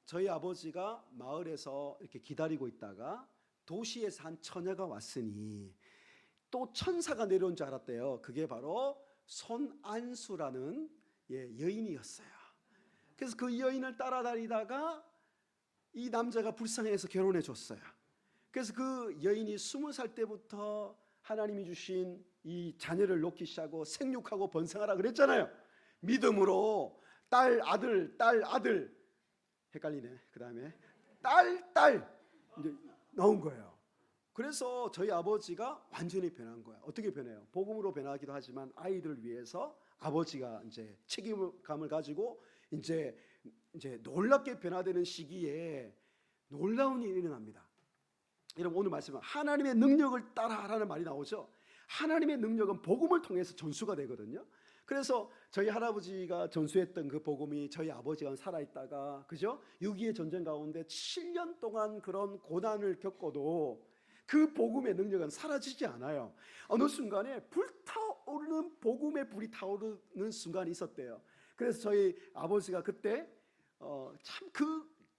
저희 아버지가 마을에서 이렇게 기다리고 있다가 도시에서 한 처녀가 왔으니 또 천사가 내려온 줄 알았대요. 그게 바로 손안수라는 여인이었어요. 그래서 그 여인을 따라다니다가 이 남자가 불쌍해서 결혼해 줬어요. 그래서 그 여인이 20살 때부터 하나님이 주신 이 자녀를 놓기 시작하고 생육하고 번성하라 그랬잖아요. 믿음으로 딸 아들 헷갈리네. 그 다음에 딸 이제 나온 거예요. 그래서 저희 아버지가 완전히 변한 거예요. 어떻게 변해요? 복음으로 변하기도 하지만 아이들을 위해서 아버지가 이제 책임감을 가지고 이제 놀랍게 변화되는 시기에 놀라운 일이 일어납니다. 여러분 오늘 말씀은 하나님의 능력을 따라하라는 말이 나오죠. 하나님의 능력은 복음을 통해서 전수가 되거든요. 그래서 저희 할아버지가 전수했던 그 복음이 저희 아버지가 살아있다가 그죠? 6.25 전쟁 가운데 7년 동안 그런 고난을 겪어도 그 복음의 능력은 사라지지 않아요. 어느 순간에 불타오르는 복음의 불이 타오르는 순간이 있었대요. 그래서 저희 아버지가 그때 참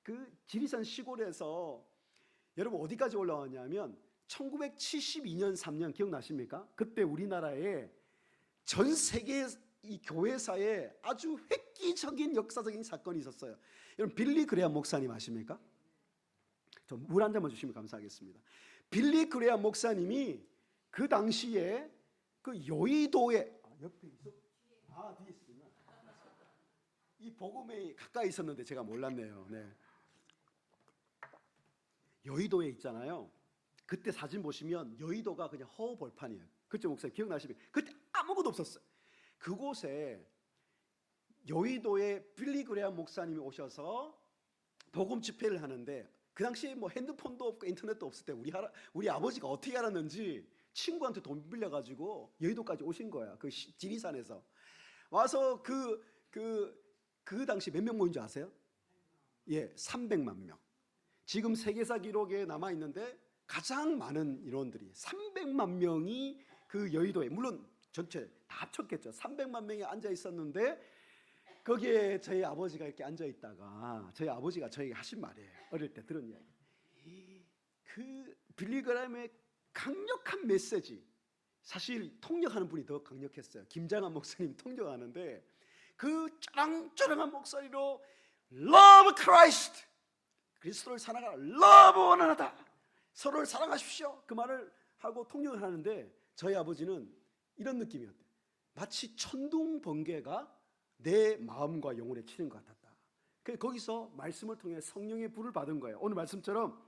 그 지리산 시골에서 여러분 어디까지 올라왔냐면 1972년 3년 기억나십니까? 그때 우리나라에 전 세계 이 교회사에 아주 획기적인 역사적인 사건이 있었어요. 여러분 빌리 그레함 목사님 아십니까? 좀 물 한 잔만 주시면 감사하겠습니다. 빌리 그레함 목사님이 그 당시에 그 여의도에 옆에 있어? 뒤에 있구나. 이 복음에 가까이 있었는데 제가 몰랐네요. 네. 여의도에 있잖아요. 그때 사진 보시면 여의도가 그냥 허허벌판이에요. 그때 목사님 기억나시면 그때 아무것도 없었어요. 그곳에 여의도에 빌리 그레함 목사님이 오셔서 복음 집회를 하는데 그 당시에 뭐 핸드폰도 없고 인터넷도 없을 때 우리 아버지가 어떻게 알았는지 친구한테 돈 빌려가지고 여의도까지 오신 거야. 그 지리산에서 와서 그 당시 몇 명 모인 줄 아세요? 예, 300만 명. 지금 세계사 기록에 남아 있는데 가장 많은 인원들이 300만 명이 그 여의도에 물론 전체 다 합쳤겠죠. 300만 명이 앉아 있었는데 거기에 저희 아버지가 이렇게 앉아 있다가 저희 아버지가 저에게 하신 말이에요. 어릴 때 들은 이야기. 그 빌리 그레함의 강력한 메시지. 사실 통역하는 분이 더 강력했어요. 김장한 목사님 통역하는데 그 쩌렁쩌렁한 목소리로 Love Christ, 그리스도를 사랑하라, Love one another, 서로를 사랑하십시오. 그 말을 하고 통역을 하는데 저희 아버지는 이런 느낌이었대요. 마치 천둥 번개가 내 마음과 영혼에 치는 것 같았다. 거기서 말씀을 통해 성령의 불을 받은 거예요. 오늘 말씀처럼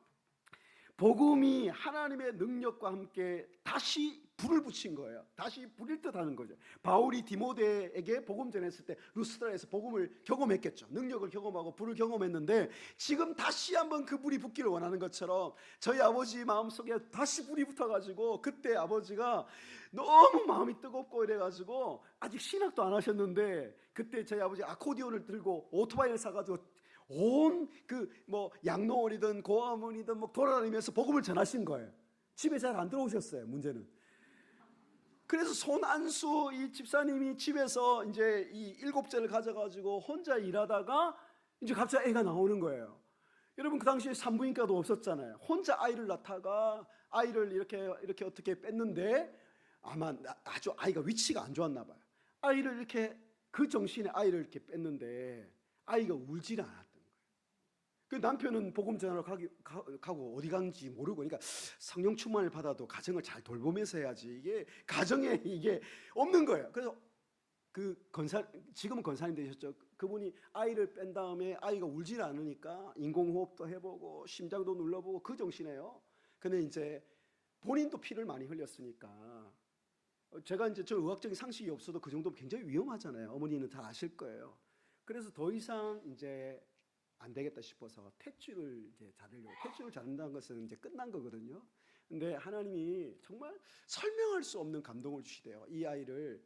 복음이 하나님의 능력과 함께 다시 불을 붙인 거예요. 다시 불일 듯 하는 거죠. 바울이 디모데에게 복음 전했을 때 루스드라에서 복음을 경험했겠죠. 능력을 경험하고 불을 경험했는데 지금 다시 한번 그 불이 붙기를 원하는 것처럼 저희 아버지 마음속에 다시 불이 붙어가지고 그때 아버지가 너무 마음이 뜨겁고 이래가지고 아직 신학도 안 하셨는데 그때 저희 아버지 아코디온을 들고 오토바이를 사가지고 온 그 뭐 양로원이든 고아원이든 뭐 돌아다니면서 복음을 전하신 거예요. 집에 잘 안 들어오셨어요. 문제는. 그래서 손안수 이 집사님이 집에서 이제 이 7째를 가져가지고 혼자 일하다가 이제 갑자기 애가 나오는 거예요. 여러분 그 당시에 산부인과도 없었잖아요. 혼자 아이를 낳다가 아이를 이렇게 어떻게 뺐는데 아마 아주 아이가 위치가 안 좋았나 봐요. 아이를 이렇게 그 정신에 아이를 이렇게 뺐는데 아이가 울질 않았던 거예요. 그 남편은 복음 전하러 가고 어디 간지 모르고 그러니까 성령 충만을 받아도 가정을 잘 돌보면서 해야지 이게 가정에 이게 없는 거예요. 그래서 지금은 권사님 되셨죠. 그분이 아이를 뺀 다음에 아이가 울질 않으니까 인공호흡도 해보고 심장도 눌러보고 그 정신이에요. 근데 이제 본인도 피를 많이 흘렸으니까 제가 이제 저 의학적인 상식이 없어도 그 정도면 굉장히 위험하잖아요. 어머니는 다 아실 거예요. 그래서 더 이상 이제 안 되겠다 싶어서 탯줄을 이제 자르려고. 탯줄을 자른다는 것은 이제 끝난 거거든요. 근데 하나님이 정말 설명할 수 없는 감동을 주시대요. 이 아이를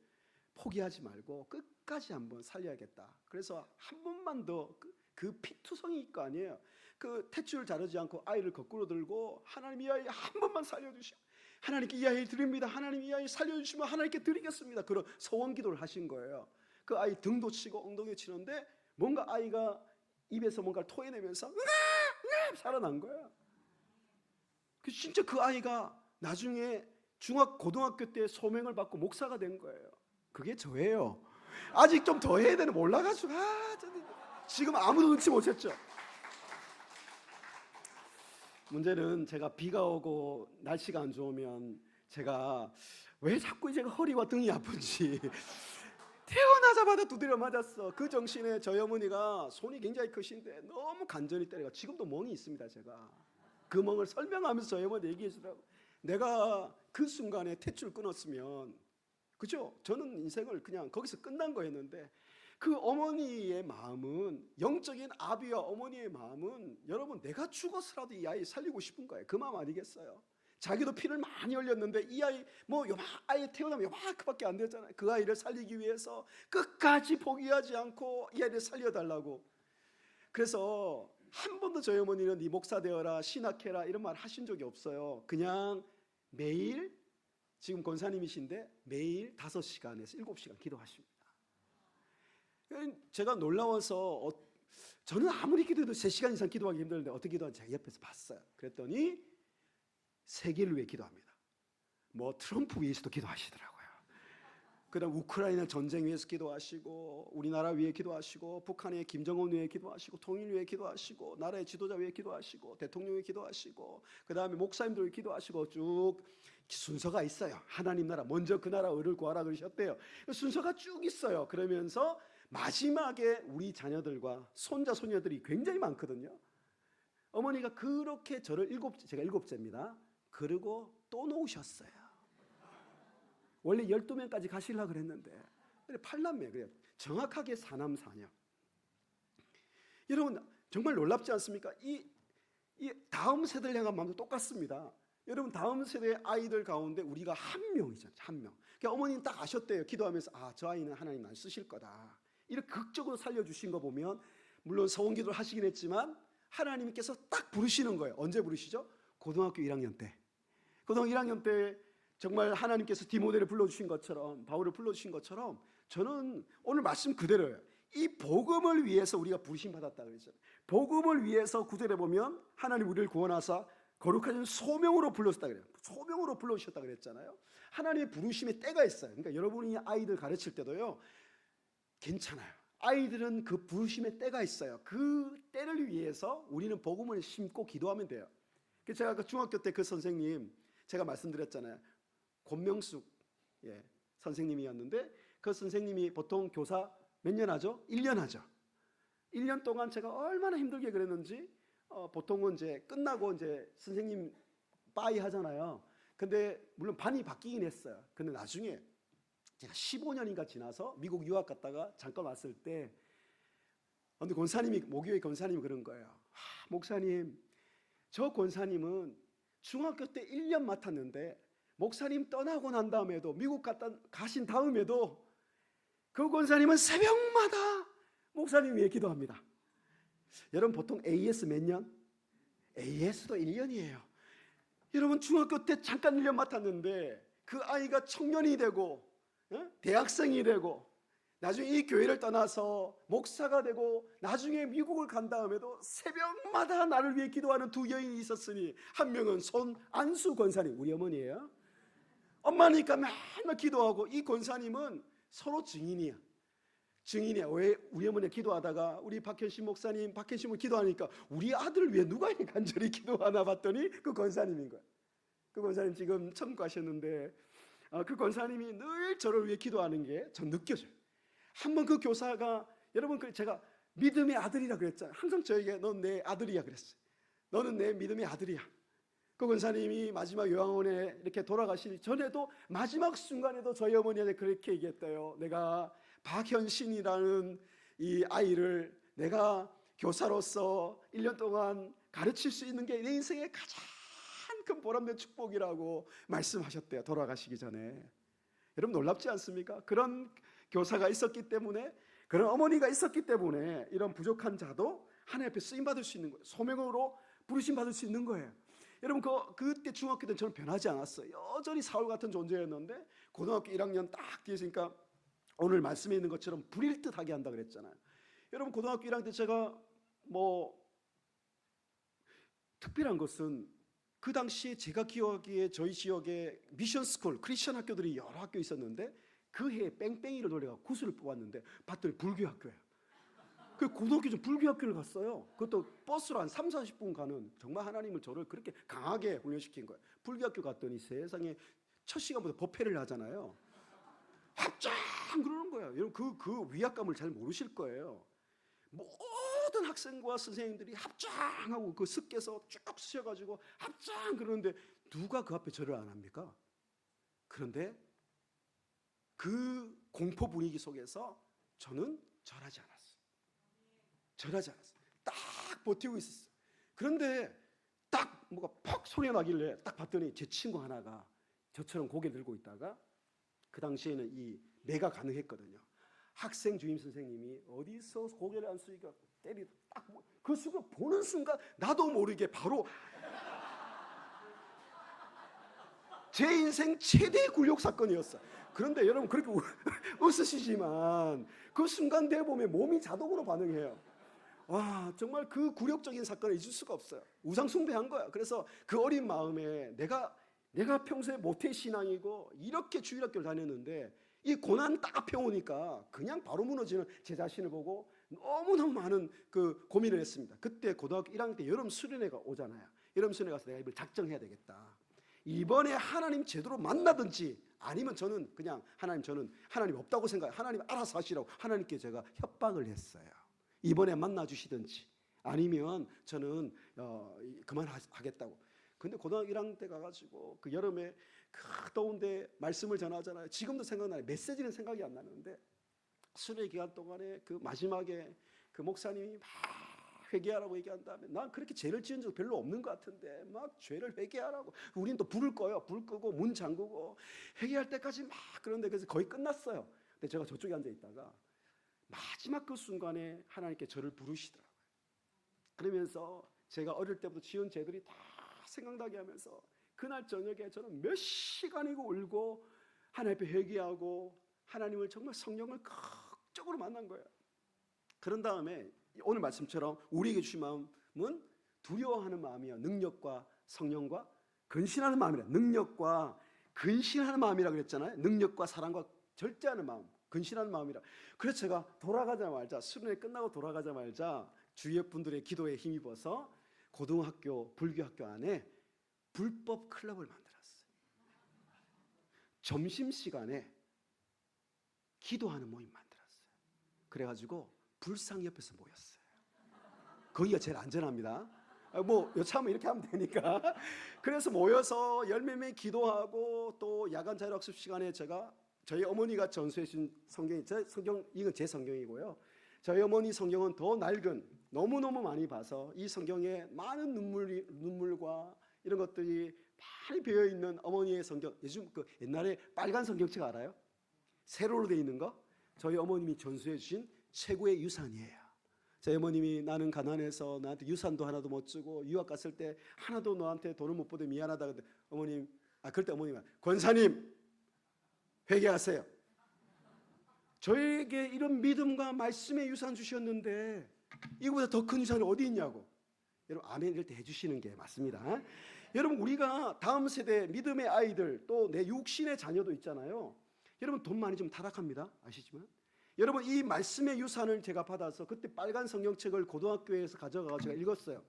포기하지 말고 끝까지 한번 살려야겠다. 그래서 한 번만 더 그 피투성이 있을 거 아니에요. 그 탯줄을 자르지 않고 아이를 거꾸로 들고 하나님 이 아이 한 번만 살려주시오. 하나님께 이 아이 드립니다. 하나님 이 아이 살려주시면 하나님께 드리겠습니다. 그런 소원 기도를 하신 거예요. 그 아이 등도 치고 엉덩이 치는데 뭔가 아이가 입에서 뭔가를 토해내면서 살아난 거예요. 진짜 그 아이가 나중에 고등학교 때 소명을 받고 목사가 된 거예요. 그게 저예요. 아직 좀 더 해야 되는 몰라가지고 지금 아무도 눈치 못 챘죠. 문제는 제가 비가 오고 날씨가 안 좋으면 제가 왜 자꾸 제가 허리와 등이 아픈지 태어나자마자 두드려 맞았어. 그 정신에 저희 어머니가 손이 굉장히 크신데 너무 간절히 때려가 지금도 멍이 있습니다. 제가 그 멍을 설명하면서 저희 어머니 얘기해 주더라고. 내가 그 순간에 탯줄 끊었으면, 그죠? 저는 인생을 그냥 거기서 끝난 거였는데, 그 어머니의 마음은, 영적인 아비와 어머니의 마음은, 여러분 내가 죽어서라도 이 아이 살리고 싶은 거예요. 그 마음 아니겠어요? 자기도 피를 많이 흘렸는데 이 아이 뭐 아이 태어나면 요만큼밖에 안 되잖아요. 그 아이를 살리기 위해서 끝까지 포기하지 않고 이 아이를 살려달라고. 그래서 한 번도 저희 어머니는 네 목사 되어라, 신학해라 이런 말 하신 적이 없어요. 그냥 매일, 지금 권사님이신데 매일 5시간에서 7시간 기도하십니다. 제가 놀라워서 저는 아무리 기도해도 3시간 이상 기도하기 힘들는데 어떻게 기도하는지 제가 옆에서 봤어요. 그랬더니 세계를 위해 기도합니다. 뭐 트럼프 위해서도 기도하시더라고요. 그다음 우크라이나 전쟁 위해서 기도하시고, 우리나라 위해 기도하시고, 북한의 김정은 위해 기도하시고, 통일 위해 기도하시고, 나라의 지도자 위해 기도하시고, 대통령 위해 기도하시고, 그 다음에 목사님들 위해 기도하시고, 쭉 순서가 있어요. 하나님 나라, 먼저 그 나라 의를 구하라 그러셨대요. 순서가 쭉 있어요. 그러면서 마지막에 우리 자녀들과 손자 손녀들이 굉장히 많거든요. 어머니가 그렇게 저를 제가 7째입니다. 그리고 또 놓으셨어요. 원래 12명까지 가시려고 그랬는데 8남매, 그래요. 정확하게 4남 4녀. 여러분 정말 놀랍지 않습니까? 이 다음 세대를 향한 마음도 똑같습니다. 여러분 다음 세대의 아이들 가운데 우리가 한 명이잖아요. 한 명. 그러니까 어머니는 딱 아셨대요. 기도하면서 저 아이는 하나님 날 쓰실 거다. 이렇게 극적으로 살려주신 거 보면, 물론 서원기도를 하시긴 했지만 하나님께서 딱 부르시는 거예요. 언제 부르시죠? 고등학교 1학년 때. 고등학교 1학년 때 정말 하나님께서 디모데를 불러주신 것처럼, 바울을 불러주신 것처럼, 저는 오늘 말씀 그대로예요. 이 복음을 위해서 우리가 부르심 받았다 그랬잖아요. 복음을 위해서 구절에 보면 하나님 우리를 구원하사 거룩하신 소명으로 불러주셨다 그래요. 소명으로 불러주셨다 그랬잖아요. 하나님의 부르심의 때가 있어요. 그러니까 여러분이 아이들 가르칠 때도요, 괜찮아요. 아이들은 그 부르심의 때가 있어요. 그 때를 위해서 우리는 복음을 심고 기도하면 돼요. 제가 그 중학교 때 그 선생님, 제가 말씀드렸잖아요. 권명숙 선생님이었는데, 그 선생님이 보통 교사 몇 년 하죠? 1년 하죠. 1년 동안 제가 얼마나 힘들게 그랬는지, 보통은 이제 끝나고 이제 선생님 빠이 하잖아요. 근데 물론 반이 바뀌긴 했어요. 근데 나중에 제가 15년인가 지나서 미국 유학 갔다가 잠깐 왔을 때 어느 권사님이, 모교의 권사님이 그런 거예요. 목사님, 저 권사님은 중학교 때 1년 맡았는데 목사님 떠나고 난 다음에도, 미국 가신 다음에도 그 권사님은 새벽마다 목사님 위해 기도합니다. 여러분 보통 AS 몇 년? AS도 1년이에요. 여러분 중학교 때 잠깐 1년 맡았는데 그 아이가 청년이 되고 대학생이 되고 나중에 이 교회를 떠나서 목사가 되고 나중에 미국을 간 다음에도 새벽마다 나를 위해 기도하는 두 여인이 있었으니, 한 명은 손안수 권사님, 우리 어머니예요. 엄마니까 맨날 기도하고, 이 권사님은 서로 증인이야. 왜 우리 어머니 기도하다가 우리 박현신 목사님, 박현신을 기도하니까 우리 아들을 위해 누가 간절히 기도하나 봤더니 그 권사님인 거야. 그 권사님 지금 천국 가셨는데, 그 권사님이 늘 저를 위해 기도하는 게 전 느껴져요. 한번 그 교사가, 여러분 제가 믿음의 아들이라 그랬잖아요. 항상 저에게 넌 내 아들이야 그랬어요. 너는 내 믿음의 아들이야. 그 권사님이 마지막 요양원에 이렇게 돌아가시기 전에도 마지막 순간에도 저희 어머니한테 그렇게 얘기했대요. 내가 박현신이라는 이 아이를 내가 교사로서 1년 동안 가르칠 수 있는 게 내 인생의 가장 큰 보람된 축복이라고 말씀하셨대요. 돌아가시기 전에. 여러분 놀랍지 않습니까? 그런 교사가 있었기 때문에, 그런 어머니가 있었기 때문에 이런 부족한 자도 하나님 앞에 쓰임받을 수 있는 거예요. 소명으로 부르심 받을 수 있는 거예요. 여러분 그때 중학교 때는 저는 변하지 않았어요. 여전히 사울 같은 존재였는데 고등학교 1학년 딱 뒤에 있으니까 오늘 말씀에 있는 것처럼 불일 듯하게 한다 그랬잖아요. 여러분 고등학교 1학년 때 제가 뭐 특별한 것은, 그 당시에 제가 기억하기에 저희 지역에 미션 스쿨, 크리스천 학교들이 여러 학교 있었는데 그 해에 뺑뺑이를 돌려가 구슬을 뽑았는데 봤더니 불교 학교예요. 그 고등학교 좀 불교학교를 갔어요. 그것도 버스로 한 3, 40분 가는, 정말 하나님은 저를 그렇게 강하게 훈련시킨 거예요. 불교학교 갔더니 세상에 첫 시간부터 법회를 하잖아요. 합장 그러는 거예요. 여러분 그 위압감을 잘 모르실 거예요. 모든 학생과 선생님들이 합장하고 그 습께서 쭉 쓰셔가지고 합장 그러는데 누가 그 앞에 절을 안 합니까? 그런데 그 공포 분위기 속에서 저는 절하지 않았어요. 절하지 않았어요. 딱 버티고 있었어요. 그런데 딱 뭐가 퍽 소리가 나길래 딱 봤더니 제 친구 하나가 저처럼 고개 들고 있다가, 그 당시에는 이 매가 가능했거든요. 학생 주임 선생님이 어디서 고개를 안 숙이고 때리고 딱 그 순간 보는 순간 나도 모르게 바로 제 인생 최대 굴욕 사건이었어요. 그런데 여러분 그렇게 웃으시지만 그 순간 돼 보면 몸이 자동으로 반응해요. 와, 정말 그 굴욕적인 사건을 잊을 수가 없어요. 우상 숭배한 거야. 그래서 그 어린 마음에 내가 평소에 모태 신앙이고 이렇게 주일학교를 다녔는데 이 고난 딱 앞에 오니까 그냥 바로 무너지는 제 자신을 보고 너무너무 많은 그 고민을 했습니다. 그때 고등학교 1학년 때 여름 수련회가 오잖아요. 여름 수련회 가서 내가 이걸 작정해야 되겠다. 이번에 하나님 제대로 만나든지 아니면 저는 그냥 저는 하나님 없다고 생각해요. 하나님 알아서 하시라고 하나님께 제가 협박을 했어요. 이번에 만나 주시든지 아니면 저는 그만하겠다고. 근데 고등학교 1학년 때 가가지고 그 여름에 그 더운데 말씀을 전하잖아요. 지금도 생각나요. 메시지는 생각이 안 나는데 수련회 기간 동안에 그 마지막에 그 목사님이 막 회개하라고 얘기한 다음에, 난 그렇게 죄를 지은 적 별로 없는 것 같은데 막 죄를 회개하라고. 우린 또 불을 꺼요. 불 끄고 문 잠그고 회개할 때까지 막. 그런데 그래서 거의 끝났어요. 근데 제가 저쪽에 앉아 있다가 마지막 그 순간에 하나님께 저를 부르시더라고요. 그러면서 제가 어릴 때부터 지은 죄들이 다 생각나게 하면서 그날 저녁에 저는 몇 시간이고 울고 하나님 앞에 회개하고 하나님을 정말 성령을 극적으로 만난 거예요. 그런 다음에 오늘 말씀처럼 우리에게 주신 마음은 두려워하는 마음이요, 능력과 성령과 근신하는 마음이라. 능력과 근신하는 마음이라 그랬잖아요. 능력과 사랑과 절제하는 마음, 근신하는 마음이라. 그래서 제가 돌아가자마자, 수련회 끝나고 돌아가자마자 주위의 분들의 기도에 힘입어서 고등학교 불교학교 안에 불법 클럽을 만들었어요. 점심시간에 기도하는 모임 만들었어요. 그래가지고 불상 옆에서 모였어요. 거기가 제일 안전합니다. 뭐 여차하면 이렇게 하면 되니까. 그래서 모여서 열몇 명이 기도하고, 또 야간 자율학습 시간에 저희 어머니가 전수해 주신 성경이, 이건 제 성경이고요. 저희 어머니 성경은 더 낡은, 너무너무 많이 봐서 이 성경에 많은 눈물과 이런 것들이 많이 배어 있는 어머니의 성경. 요즘 그 옛날에 빨간 성경책 알아요? 세로로 되어 있는 거. 저희 어머님이 전수해 주신 최고의 유산이에요. 저희 어머님이 나는 가난해서 나한테 유산도 하나도 못 주고 유학 갔을 때 하나도 너한테 돈을 못 보대 미안하다. 근데 어머님, 그럴 때 어머님이 권사님 회개하세요. 저에게 이런 믿음과 말씀의 유산 주셨는데 이거보다 더 큰 유산이 어디 있냐고. 여러분 아멘 이럴 때 해주시는 게 맞습니다. 여러분 우리가 다음 세대 믿음의 아이들, 또 내 육신의 자녀도 있잖아요. 여러분 돈 많이 좀 타락합니다. 아시지만 여러분 이 말씀의 유산을 제가 받아서 그때 빨간 성경책을 고등학교에서 가져가서 제가 읽었어요.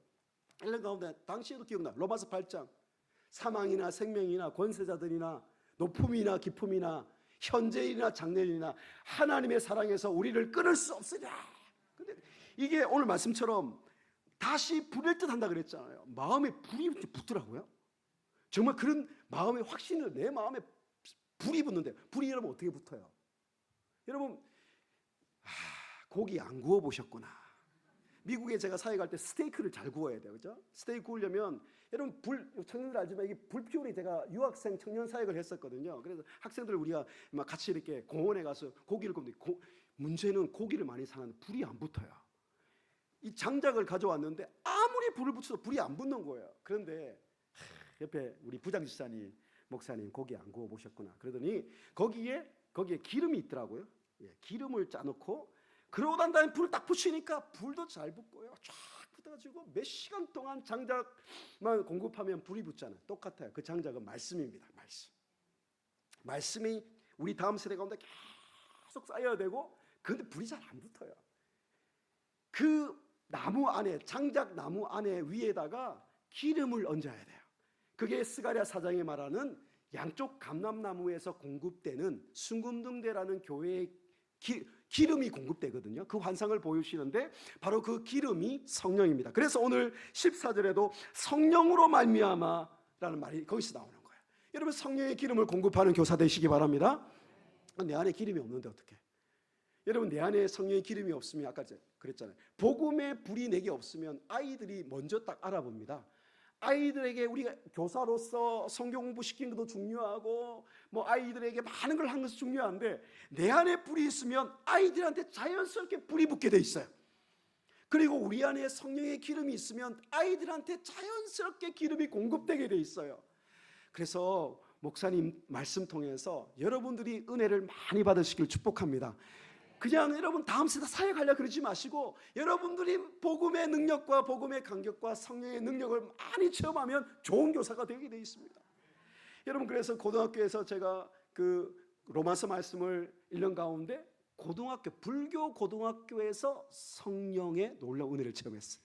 읽는 가운데 당시에도 기억나. 로마서 8장. 사망이나 생명이나 권세자들이나 높음이나 기품이나 현재일이나 장래일이나 하나님의 사랑에서 우리를 끊을 수 없으랴. 근데 이게 오늘 말씀처럼 다시 불일 듯 한다 그랬잖아요. 마음에 불이 붙더라고요. 정말 그런 마음의 확신을, 내 마음에 불이 붙는데, 불이 여러분 어떻게 붙어요? 여러분 고기 안 구워 보셨구나. 미국에 제가 사회 갈 때 스테이크를 잘 구워야 돼요. 그죠? 스테이크 구우려면 여러분 청년들 알지만 이게 불 피우는, 제가 유학생 청년 사역을 했었거든요. 그래서 학생들 우리가 막 같이 이렇게 공원에 가서 고기를 굽는데 문제는 고기를 많이 사는데 불이 안 붙어요. 이 장작을 가져왔는데 아무리 불을 붙여도 불이 안 붙는 거예요. 그런데 옆에 우리 부장지사님, 목사님 고기 안 구워 보셨구나. 그러더니 거기에 기름이 있더라고요. 예, 기름을 짜놓고 그러고 난 다음에 불을 딱 붙이니까 불도 잘 붙고요. 쫙 붙어가지고 몇 시간 동안 장작만 공급하면 불이 붙잖아요. 똑같아요. 그 장작은 말씀입니다. 말씀이 우리 다음 세대 가운데 계속 쌓여야 되고, 그런데 불이 잘 안 붙어요. 그 나무 안에, 장작 나무 안에 위에다가 기름을 얹어야 돼요. 그게 스가랴 4장에 말하는 양쪽 감람나무에서 공급되는 순금등대라는 교회의 기름이 공급되거든요. 그 환상을 보여주시는데 바로 그 기름이 성령입니다. 그래서 오늘 14절에도 성령으로 말미암아라는 말이 거기서 나오는 거예요. 여러분, 성령의 기름을 공급하는 교사 되시기 바랍니다. 내 안에 기름이 없는데 어떡해? 여러분, 내 안에 성령의 기름이 없으면, 아까 그랬잖아요, 복음의 불이 내게 없으면 아이들이 먼저 딱 알아봅니다. 아이들에게 우리가 교사로서 성경 공부시키는 것도 중요하고 뭐 아이들에게 많은 걸 하는 것도 중요한데 내 안에 불이 있으면 아이들한테 자연스럽게 불이 붙게 돼 있어요. 그리고 우리 안에 성령의 기름이 있으면 아이들한테 자연스럽게 기름이 공급되게 돼 있어요. 그래서 목사님 말씀 통해서 여러분들이 은혜를 많이 받으시길 축복합니다. 그냥 여러분 다음 세대 사역하려 그러지 마시고 여러분들이 복음의 능력과 복음의 간격과 성령의 능력을 많이 체험하면 좋은 교사가 되게 되어 있습니다. 여러분, 그래서 고등학교에서 제가 그 로마서 말씀을 1년 가운데 불교 고등학교에서 성령의 놀라운 은혜를 체험했어요.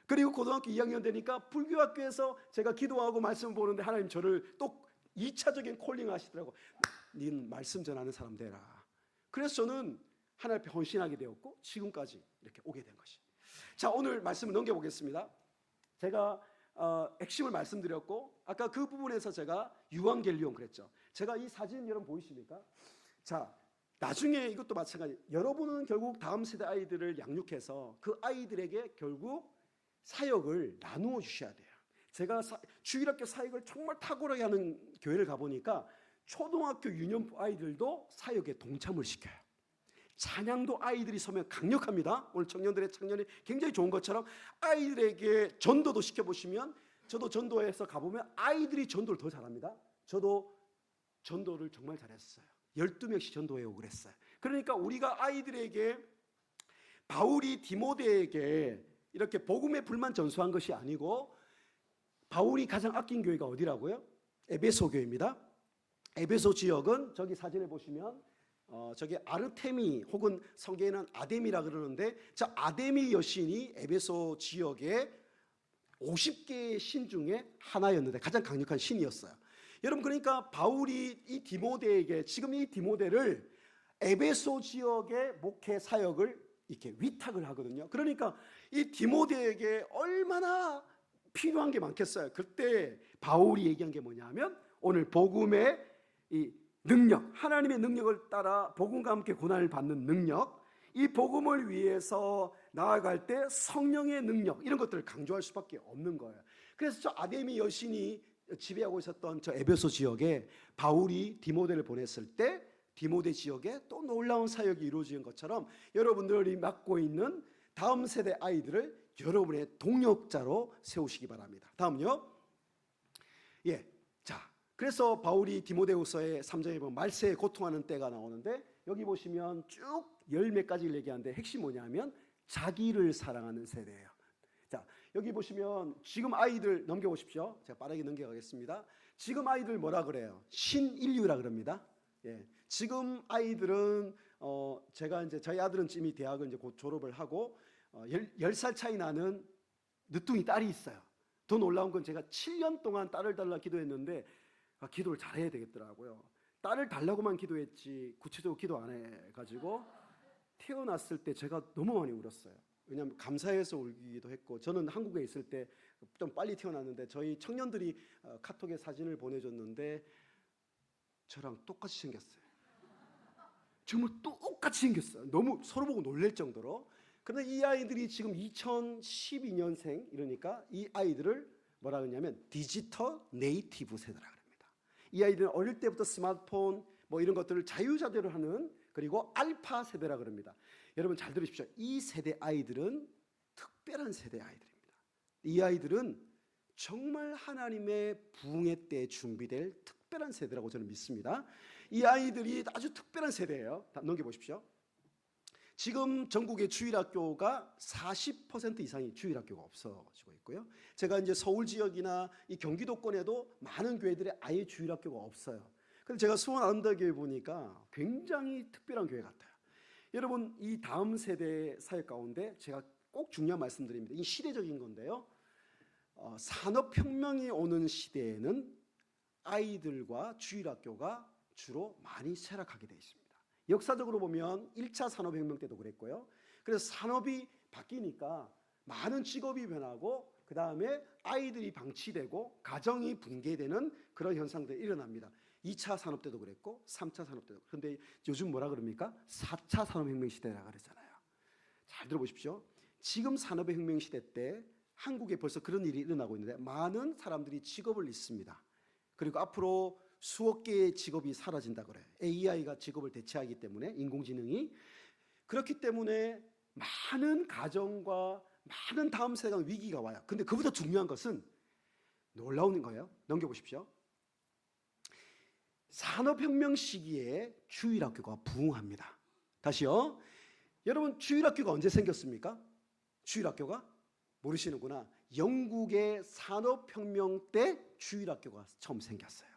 그리고 고등학교 2학년 되니까 불교학교에서 제가 기도하고 말씀 보는데 하나님 저를 또 2차적인 콜링 하시더라고. 네 말씀 전하는 사람 되라. 그래서 저는 하나님 앞에 헌신하게 되었고 지금까지 이렇게 오게 된 것이. 자, 오늘 말씀을 넘겨보겠습니다. 제가 핵심을 말씀드렸고 아까 그 부분에서 제가 유앙겔리온 그랬죠. 제가 이 사진 여러분 보이십니까? 자, 나중에 이것도 마찬가지. 여러분은 결국 다음 세대 아이들을 양육해서 그 아이들에게 결국 사역을 나누어 주셔야 돼요. 제가 주일학교 사역을 정말 탁월하게 하는 교회를 가보니까 초등학교 유년부 아이들도 사역에 동참을 시켜요. 찬양도 아이들이 서면 강력합니다. 오늘 청년들의 창년이 굉장히 좋은 것처럼 아이들에게 전도도 시켜보시면, 저도 전도해서 가보면 아이들이 전도를 더 잘합니다. 저도 전도를 정말 잘했어요. 12명씩 전도해오고 그랬어요. 그러니까 우리가 아이들에게 바울이 디모데에게 이렇게 복음의 불만 전수한 것이 아니고, 바울이 가장 아낀 교회가 어디라고요? 에베소 교회입니다. 에베소 지역은 저기 사진에 보시면 저기 아르테미 혹은 성경에는 아데미라 그러는데, 저 아데미 여신이 에베소 지역의 50개의 신 중에 하나였는데 가장 강력한 신이었어요. 여러분, 그러니까 바울이 이 디모데에게, 지금 이 디모데를 에베소 지역의 목회 사역을 이렇게 위탁을 하거든요. 그러니까 이 디모데에게 얼마나 필요한 게 많겠어요. 그때 바울이 얘기한 게 뭐냐면, 오늘 복음의 이 능력, 하나님의 능력을 따라 복음과 함께 고난을 받는 능력, 이 복음을 위해서 나아갈 때 성령의 능력, 이런 것들을 강조할 수밖에 없는 거예요. 그래서 저 아데미 여신이 지배하고 있었던 저 에베소 지역에 바울이 디모데를 보냈을 때 디모데 지역에 또 놀라운 사역이 이루어지는 것처럼 여러분들이 맡고 있는 다음 세대 아이들을 여러분의 동력자로 세우시기 바랍니다. 다음요. 자, 그래서 바울이 디모데후서의 3장에 보면 말세에 고통하는 때가 나오는데, 여기 보시면 쭉 열 몇 가지를 얘기하는데 핵심이 뭐냐면 자기를 사랑하는 세대예요. 자, 여기 보시면 지금 아이들 넘겨보십시오. 제가 빠르게 넘겨가겠습니다. 지금 아이들 뭐라 그래요? 신인류라 그럽니다. 지금 아이들은 제가 이제 저희 아들은 이미 대학을 이제 곧 졸업을 하고 10살 차이 나는 늦둥이 딸이 있어요. 더 놀라운 건 제가 7년 동안 딸을 달라 기도했는데 기도를 잘해야 되겠더라고요. 딸을 달라고만 기도했지 구체적으로 기도 안 해가지고 태어났을 때 제가 너무 많이 울었어요. 왜냐하면 감사해서 울기도 했고, 저는 한국에 있을 때 좀 빨리 태어났는데 저희 청년들이 카톡에 사진을 보내줬는데 저랑 똑같이 생겼어요. 정말 똑같이 생겼어요. 너무 서로 보고 놀랄 정도로. 그런데 이 아이들이 지금 2012년생 이러니까 이 아이들을 뭐라 그러냐면 디지털 네이티브 세대라 그럽니다. 이 아이들은 어릴 때부터 스마트폰 뭐 이런 것들을 자유자재로 하는, 그리고 알파 세대라 그럽니다. 여러분 잘 들으십시오. 이 세대 아이들은 특별한 세대 아이들입니다. 이 아이들은 정말 하나님의 부흥의 때에 준비될 특별한 세대라고 저는 믿습니다. 이 아이들이 아주 특별한 세대예요. 넘겨보십시오. 지금 전국의 주일학교가 40% 이상이 주일학교가 없어지고 있고요. 제가 이제 서울 지역이나 이 경기도권에도 많은 교회들이 아예 주일학교가 없어요. 근데 제가 수원 아름다운 교회 보니까 굉장히 특별한 교회 같아요. 여러분, 이 다음 세대 사역 가운데 제가 꼭 중요한 말씀드립니다. 이 시대적인 건데요. 산업혁명이 오는 시대에는 아이들과 주일학교가 주로 많이 쇠락하게 되어 있습니다. 역사적으로 보면 1차 산업혁명 때도 그랬고요. 그래서 산업이 바뀌니까 많은 직업이 변하고 그 다음에 아이들이 방치되고 가정이 붕괴되는 그런 현상들이 일어납니다. 2차 산업 때도 그랬고 3차 산업 때도. 그런데 요즘 뭐라 그럽니까? 4차 산업혁명 시대라고 그러잖아요. 잘 들어보십시오. 지금 산업혁명 시대 때 한국에 벌써 그런 일이 일어나고 있는데 많은 사람들이 직업을 잃습니다. 그리고 앞으로 수억 개의 직업이 사라진다 그래요. AI가 직업을 대체하기 때문에, 인공지능이. 그렇기 때문에 많은 가정과 많은 다음 세대가 위기가 와요. 근데 그보다 중요한 것은 놀라운 거예요. 넘겨보십시오. 산업혁명 시기에 주일학교가 부흥합니다. 다시요. 여러분, 주일학교가 언제 생겼습니까? 주일학교가? 모르시는구나. 영국의 산업혁명 때 주일학교가 처음 생겼어요.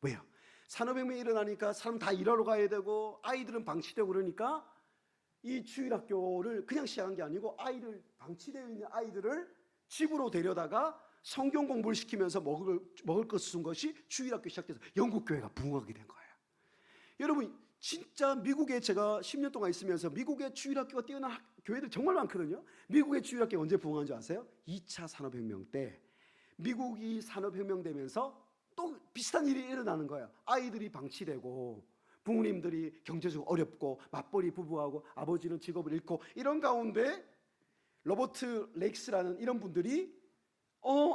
왜요? 산업혁명이 일어나니까 사람 다 일하러 가야 되고 아이들은 방치되고 그러니까 이 주일학교를 그냥 시작한 게 아니고 방치되어 있는 아이들을 집으로 데려다가 성경 공부를 시키면서 먹을 것을 준 것이 주일학교 시작돼서 영국 교회가 부흥하게 된 거예요. 여러분, 진짜 미국에 제가 10년 동안 있으면서 미국의 주일학교가 뛰어난 교회들 정말 많거든요. 미국의 주일학교가 언제 부흥한 줄 아세요? 2차 산업혁명 때. 미국이 산업혁명 되면서 또 비슷한 일이 일어나는 거예요. 아이들이 방치되고 부모님들이 경제적으로 어렵고 맞벌이 부부하고 아버지는 직업을 잃고 이런 가운데 로버트 레익스라는 이런 분들이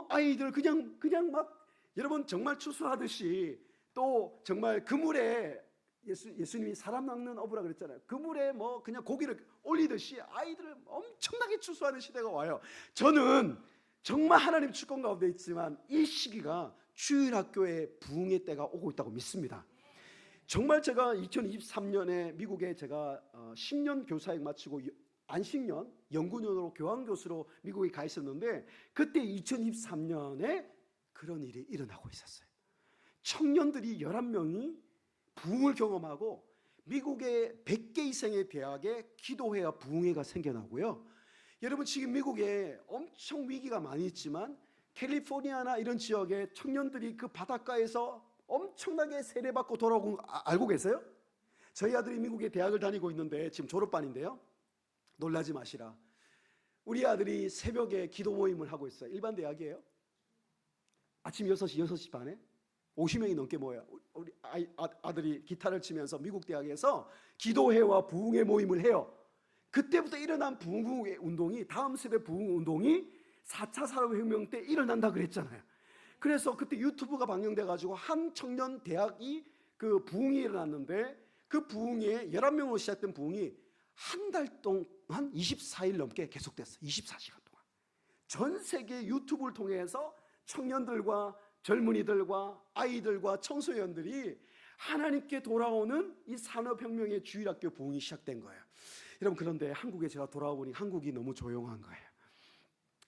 아이들 그냥 막 여러분 정말 추수하듯이 또 정말 그물에 예수님이 사람 낚는 어부라 그랬잖아요. 그물에 뭐 그냥 고기를 올리듯이 아이들을 엄청나게 추수하는 시대가 와요. 저는 정말 하나님 주권 가운데 있지만 이 시기가 주일학교의 부흥의 때가 오고 있다고 믿습니다. 정말 제가 2023년에 미국에 제가 10년 교사역 마치고 안식년, 연구년으로 교환교수로 미국에 가 있었는데 그때 2023년에 그런 일이 일어나고 있었어요. 청년들이 11명이 부흥을 경험하고 미국의 100개 이상의 대학에 기도회와 부흥회가 생겨나고요. 여러분, 지금 미국에 엄청 위기가 많이 있지만 캘리포니아나 이런 지역에 청년들이 그 바닷가에서 엄청나게 세례받고 돌아오고 알고 계세요? 저희 아들이 미국에 대학을 다니고 있는데 지금 졸업반인데요. 놀라지 마시라. 우리 아들이 새벽에 기도 모임을 하고 있어요. 일반 대학이에요. 아침 6시 반에 50명이 넘게 모여요. 우리 아들이 기타를 치면서 미국 대학에서 기도회와 부흥회 모임을 해요. 그때부터 일어난 부흥 운동이, 다음 세대 부흥 운동이 4차 산업혁명 때 일어난다 그랬잖아요. 그래서 그때 유튜브가 방영돼 가지고 한 청년 대학이 그 부흥이 일어났는데 그 부흥에 11명으로 시작된 부흥이 한 달 동안 24일 넘게 계속됐어요. 24시간 동안. 전 세계 유튜브를 통해서 청년들과 젊은이들과 아이들과 청소년들이 하나님께 돌아오는 이 산업혁명의 주일학교 부흥이 시작된 거예요. 여러분, 그런데 한국에 제가 돌아와 보니 한국이 너무 조용한 거예요.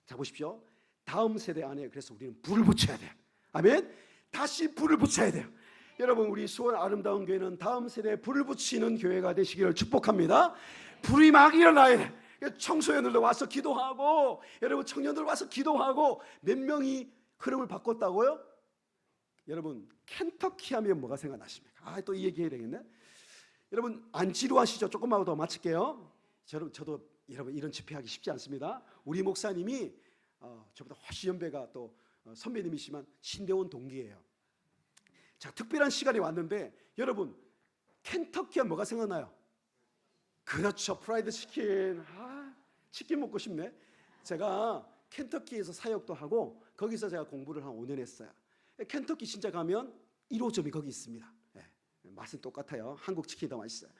자, 보십시오. 다음 세대 안에 그래서 우리는 불을 붙여야 돼요. 아멘. 다시 불을 붙여야 돼요. 여러분, 우리 수원 아름다운 교회는 다음 세대에 불을 붙이는 교회가 되시기를 축복합니다. 불이 막 일어나야 돼. 청소년들도 와서 기도하고, 여러분 청년들 와서 기도하고. 몇 명이 흐름을 바꿨다고요? 여러분, 켄터키 하면 뭐가 생각나십니까? 또 이 얘기해야 되겠네. 여러분, 안 지루하시죠? 조금만 더 마칠게요. 저도 여러분 이런 집회하기 쉽지 않습니다. 우리 목사님이 저보다 훨씬 연배가 또 선배님이시지만 신대원 동기예요. 자, 특별한 시간이 왔는데 여러분, 켄터키 하면 뭐가 생각나요? 그렇죠, 프라이드 치킨. 치킨 먹고 싶네. 제가 켄터키에서 사역도 하고 거기서 제가 공부를 한 5년 했어요. 켄터키 진짜 가면 1호점이 거기 있습니다. 맛은 똑같아요. 한국 치킨이 더 맛있어요.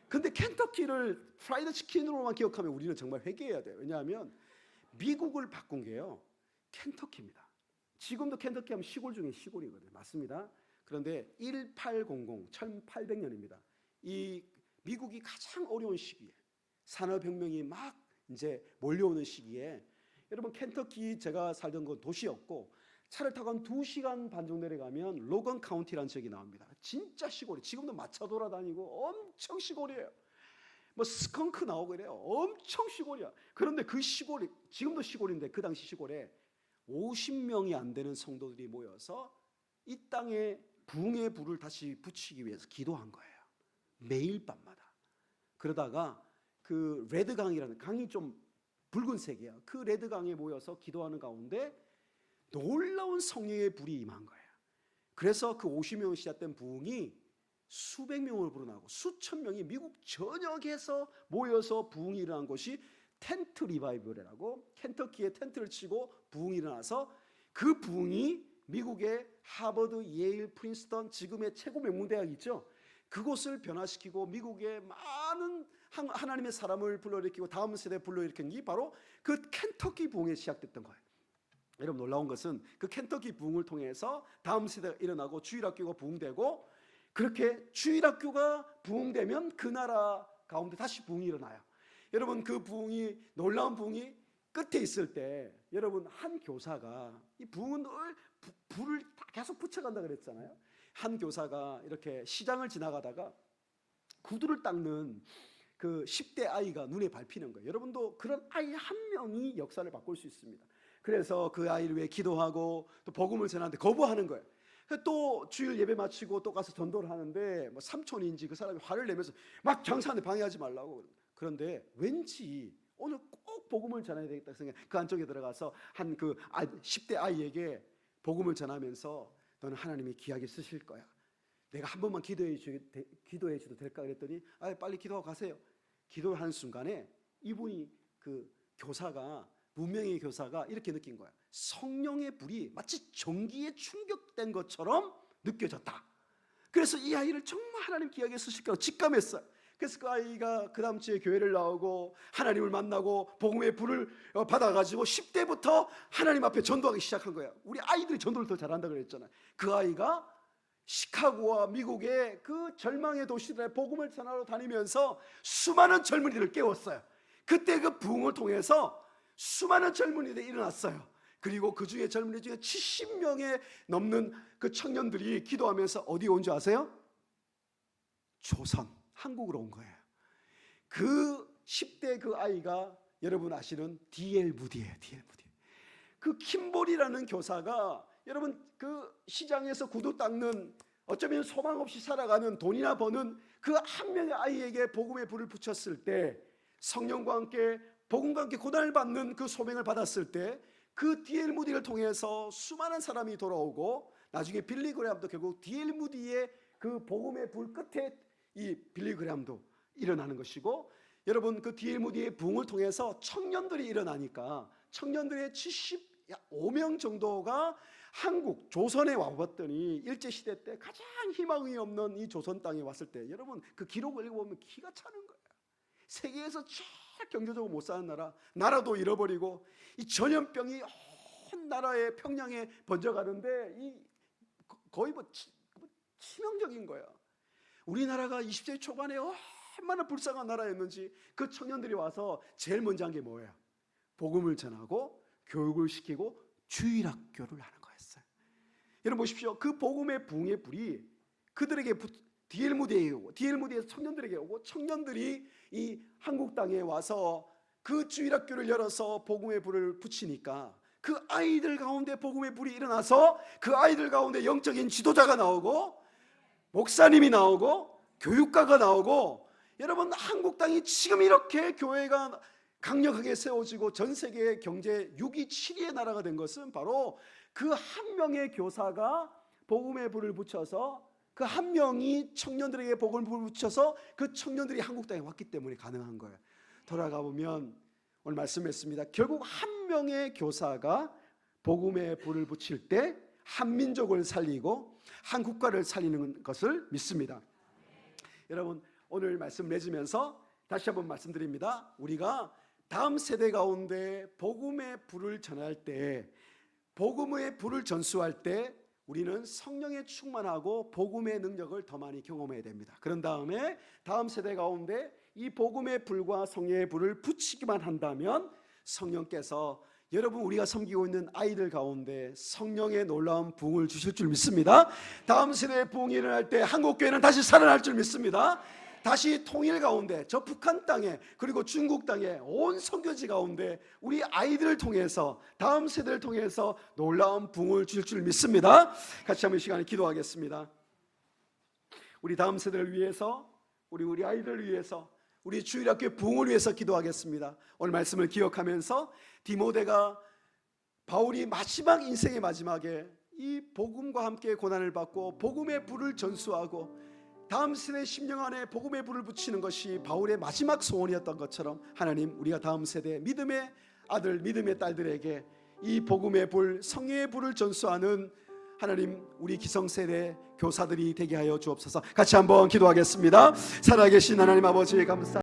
근데 켄터키를 프라이드 치킨으로만 기억하면 우리는 정말 회개해야 돼요. 왜냐하면 미국을 바꾼 게요, 켄터키입니다. 지금도 켄터키 하면 시골 중에 시골이거든요. 맞습니다. 그런데 1800년입니다. 이 미국이 가장 어려운 시기에, 산업혁명이 막 이제 몰려오는 시기에, 여러분 켄터키 제가 살던 건 도시였고 차를 타고 한 2시간 반 정도 내려가면 로건 카운티라는 지역이 나옵니다. 진짜 시골이, 지금도 마차 돌아다니고 엄청 시골이에요. 뭐 스컹크 나오고 이래요. 엄청 시골이야. 그런데 그 시골이 지금도 시골인데 그 당시 시골에 50명이 안 되는 성도들이 모여서 이 땅에 부흥의 불을 다시 붙이기 위해서 기도한 거예요. 매일 밤마다. 그러다가 그 레드강이라는 강이 좀 붉은색이야. 그 레드강에 모여서 기도하는 가운데 놀라운 성령의 불이 임한 거예요. 그래서 그 50명을 시작된 부흥이 수백 명으로 불어나고 수천 명이 미국 전역에서 모여서 부흥이 일어난 것이 텐트 리바이벌이라고, 켄터키에 텐트를 치고 부흥이 일어나서 그 부흥이 미국의 하버드, 예일, 프린스턴, 지금의 최고 명문대학 있죠. 그곳을 변화시키고 미국의 많은 하나님의 사람을 불러일으키고 다음 세대에 불러일으킨 게 바로 그 켄터키 부흥에 시작됐던 거예요. 여러분, 놀라운 것은 그 켄터키 부흥을 통해서 다음 세대가 일어나고 주일학교가 부흥되고, 그렇게 주일학교가 부흥되면 그 나라 가운데 다시 부흥이 일어나요. 여러분, 그 부흥이, 놀라운 부흥이 끝에 있을 때 여러분, 한 교사가, 이 부흥은 늘 불을 계속 붙여간다 그랬잖아요. 한 교사가 이렇게 시장을 지나가다가 구두를 닦는 그 10대 아이가 눈에 밟히는 거예요. 여러분도 그런 아이 한 명이 역사를 바꿀 수 있습니다. 그래서 그 아이를 위해 기도하고 또 복음을 전하는데 거부하는 거예요. 또 주일 예배 마치고 또 가서 전도를 하는데 뭐 삼촌인지 그 사람이 화를 내면서 막 장사하는데 방해하지 말라고. 그런데 왠지 오늘 꼭 복음을 전해야 되겠다 생각, 그 안쪽에 들어가서 한 그 10대 아이에게 복음을 전하면서 너는 하나님이 귀하게 쓰실 거야. 내가 한 번만 기도해 줘도 될까 그랬더니 빨리 기도하고 가세요. 기도를 하는 순간에 이분이, 그 교사가, 문명의 교사가 이렇게 느낀 거야. 성령의 불이 마치 전기에 충격된 것처럼 느껴졌다. 그래서 이 아이를 정말 하나님 귀하게 쓰실 거라고 직감했어요. 그래서 그 아이가 그 다음 주에 교회를 나오고 하나님을 만나고 복음의 불을 받아가지고 10대부터 하나님 앞에 전도하기 시작한 거야. 우리 아이들이 전도를 더 잘한다 그랬잖아요. 그 아이가 시카고와 미국의 그 절망의 도시들의 복음을 전하러 다니면서 수많은 젊은이를 깨웠어요. 그때 그 부흥을 통해서 수많은 젊은이들이 일어났어요. 그리고 그 중에 젊은이 중에 70명에 넘는 그 청년들이 기도하면서 어디 온 줄 아세요? 조선, 한국으로 온 거예요. 그 10대 그 아이가 여러분 아시는 D.L. 무디예요. D.L. 무디. 그 킴볼이라는 교사가 여러분 그 시장에서 구두 닦는, 어쩌면 소망 없이 살아가는, 돈이나 버는 그 한 명의 아이에게 복음의 불을 붙였을 때, 성령과 함께 복음과 함께 고난을 받는 그 소명을 받았을 때, 그 D.L. 무디를 통해서 수많은 사람이 돌아오고, 나중에 빌리 그레함도 결국 D.L. 무디의 그 복음의 불 끝에 이 빌리 그레함도 일어나는 것이고, 여러분 그 D.L. 무디의 부흥을 통해서 청년들이 일어나니까 청년들의 75명 정도가 한국 조선에 와봤더니, 일제시대 때 가장 희망이 없는 이 조선 땅에 왔을 때 여러분 그 기록을 읽어보면 기가 차는 거예요. 세계에서 제일 경제적으로 못 사는 나라도 잃어버리고, 이 전염병이 온 나라의 평양에 번져가는데 이 거의 뭐 치명적인 거야. 우리나라가 20세기 초반에 얼마나 불쌍한 나라였는지 그 청년들이 와서 제일 먼저 한 게 뭐예요? 복음을 전하고 교육을 시키고 주일학교를 하는 거였어요. 여러분 보십시오. 그 복음의 부흥의 불이 그들에게 D.L. 무디에게 오고, D.L. 무디에서 청년들에게 오고, 청년들이 이 한국 땅에 와서 그 주일학교를 열어서 복음의 불을 붙이니까 그 아이들 가운데 복음의 불이 일어나서 그 아이들 가운데 영적인 지도자가 나오고, 목사님이 나오고, 교육가가 나오고, 여러분 한국 땅이 지금 이렇게 교회가 강력하게 세워지고 전 세계의 경제 6위, 7위의 나라가 된 것은 바로 그 한 명의 교사가 복음의 불을 붙여서, 그 한 명이 청년들에게 복음을 붙여서 그 청년들이 한국 땅에 왔기 때문에 가능한 거예요. 돌아가 보면 오늘 말씀했습니다. 결국 한 명의 교사가 복음의 불을 붙일 때 한민족을 살리고 한 국가를 살리는 것을 믿습니다. 여러분 오늘 말씀 맺으면서 다시 한번 말씀드립니다. 우리가 다음 세대 가운데 복음의 불을 전할 때, 복음의 불을 전수할 때 우리는 성령에 충만하고 복음의 능력을 더 많이 경험해야 됩니다. 그런 다음에 다음 세대 가운데 이 복음의 불과 성령의 불을 붙이기만 한다면 성령께서 여러분 우리가 섬기고 있는 아이들 가운데 성령의 놀라운 부흥을 주실 줄 믿습니다. 다음 세대의 부흥이 일어날 때 한국교회는 다시 살아날 줄 믿습니다. 다시 통일 가운데 저 북한 땅에 그리고 중국 땅에 온 선교지 가운데 우리 아이들을 통해서 다음 세대를 통해서 놀라운 부흥을 주실 줄 믿습니다. 같이 한번 이 시간에 기도하겠습니다. 우리 다음 세대를 위해서 우리 아이들을 위해서 우리 주일학교의 부흥을 위해서 기도하겠습니다. 오늘 말씀을 기억하면서 디모데가 바울이 마지막 인생의 마지막에 이 복음과 함께 고난을 받고 복음의 불을 전수하고 다음 세대 심령 안에 복음의 불을 붙이는 것이 바울의 마지막 소원이었던 것처럼 하나님 우리가 다음 세대 믿음의 아들 믿음의 딸들에게 이 복음의 불 성령의 불을 전수하는 하나님 우리 기성세대 교사들이 되게 하여 주옵소서. 같이 한번 기도하겠습니다. 살아계신 하나님 아버지 감사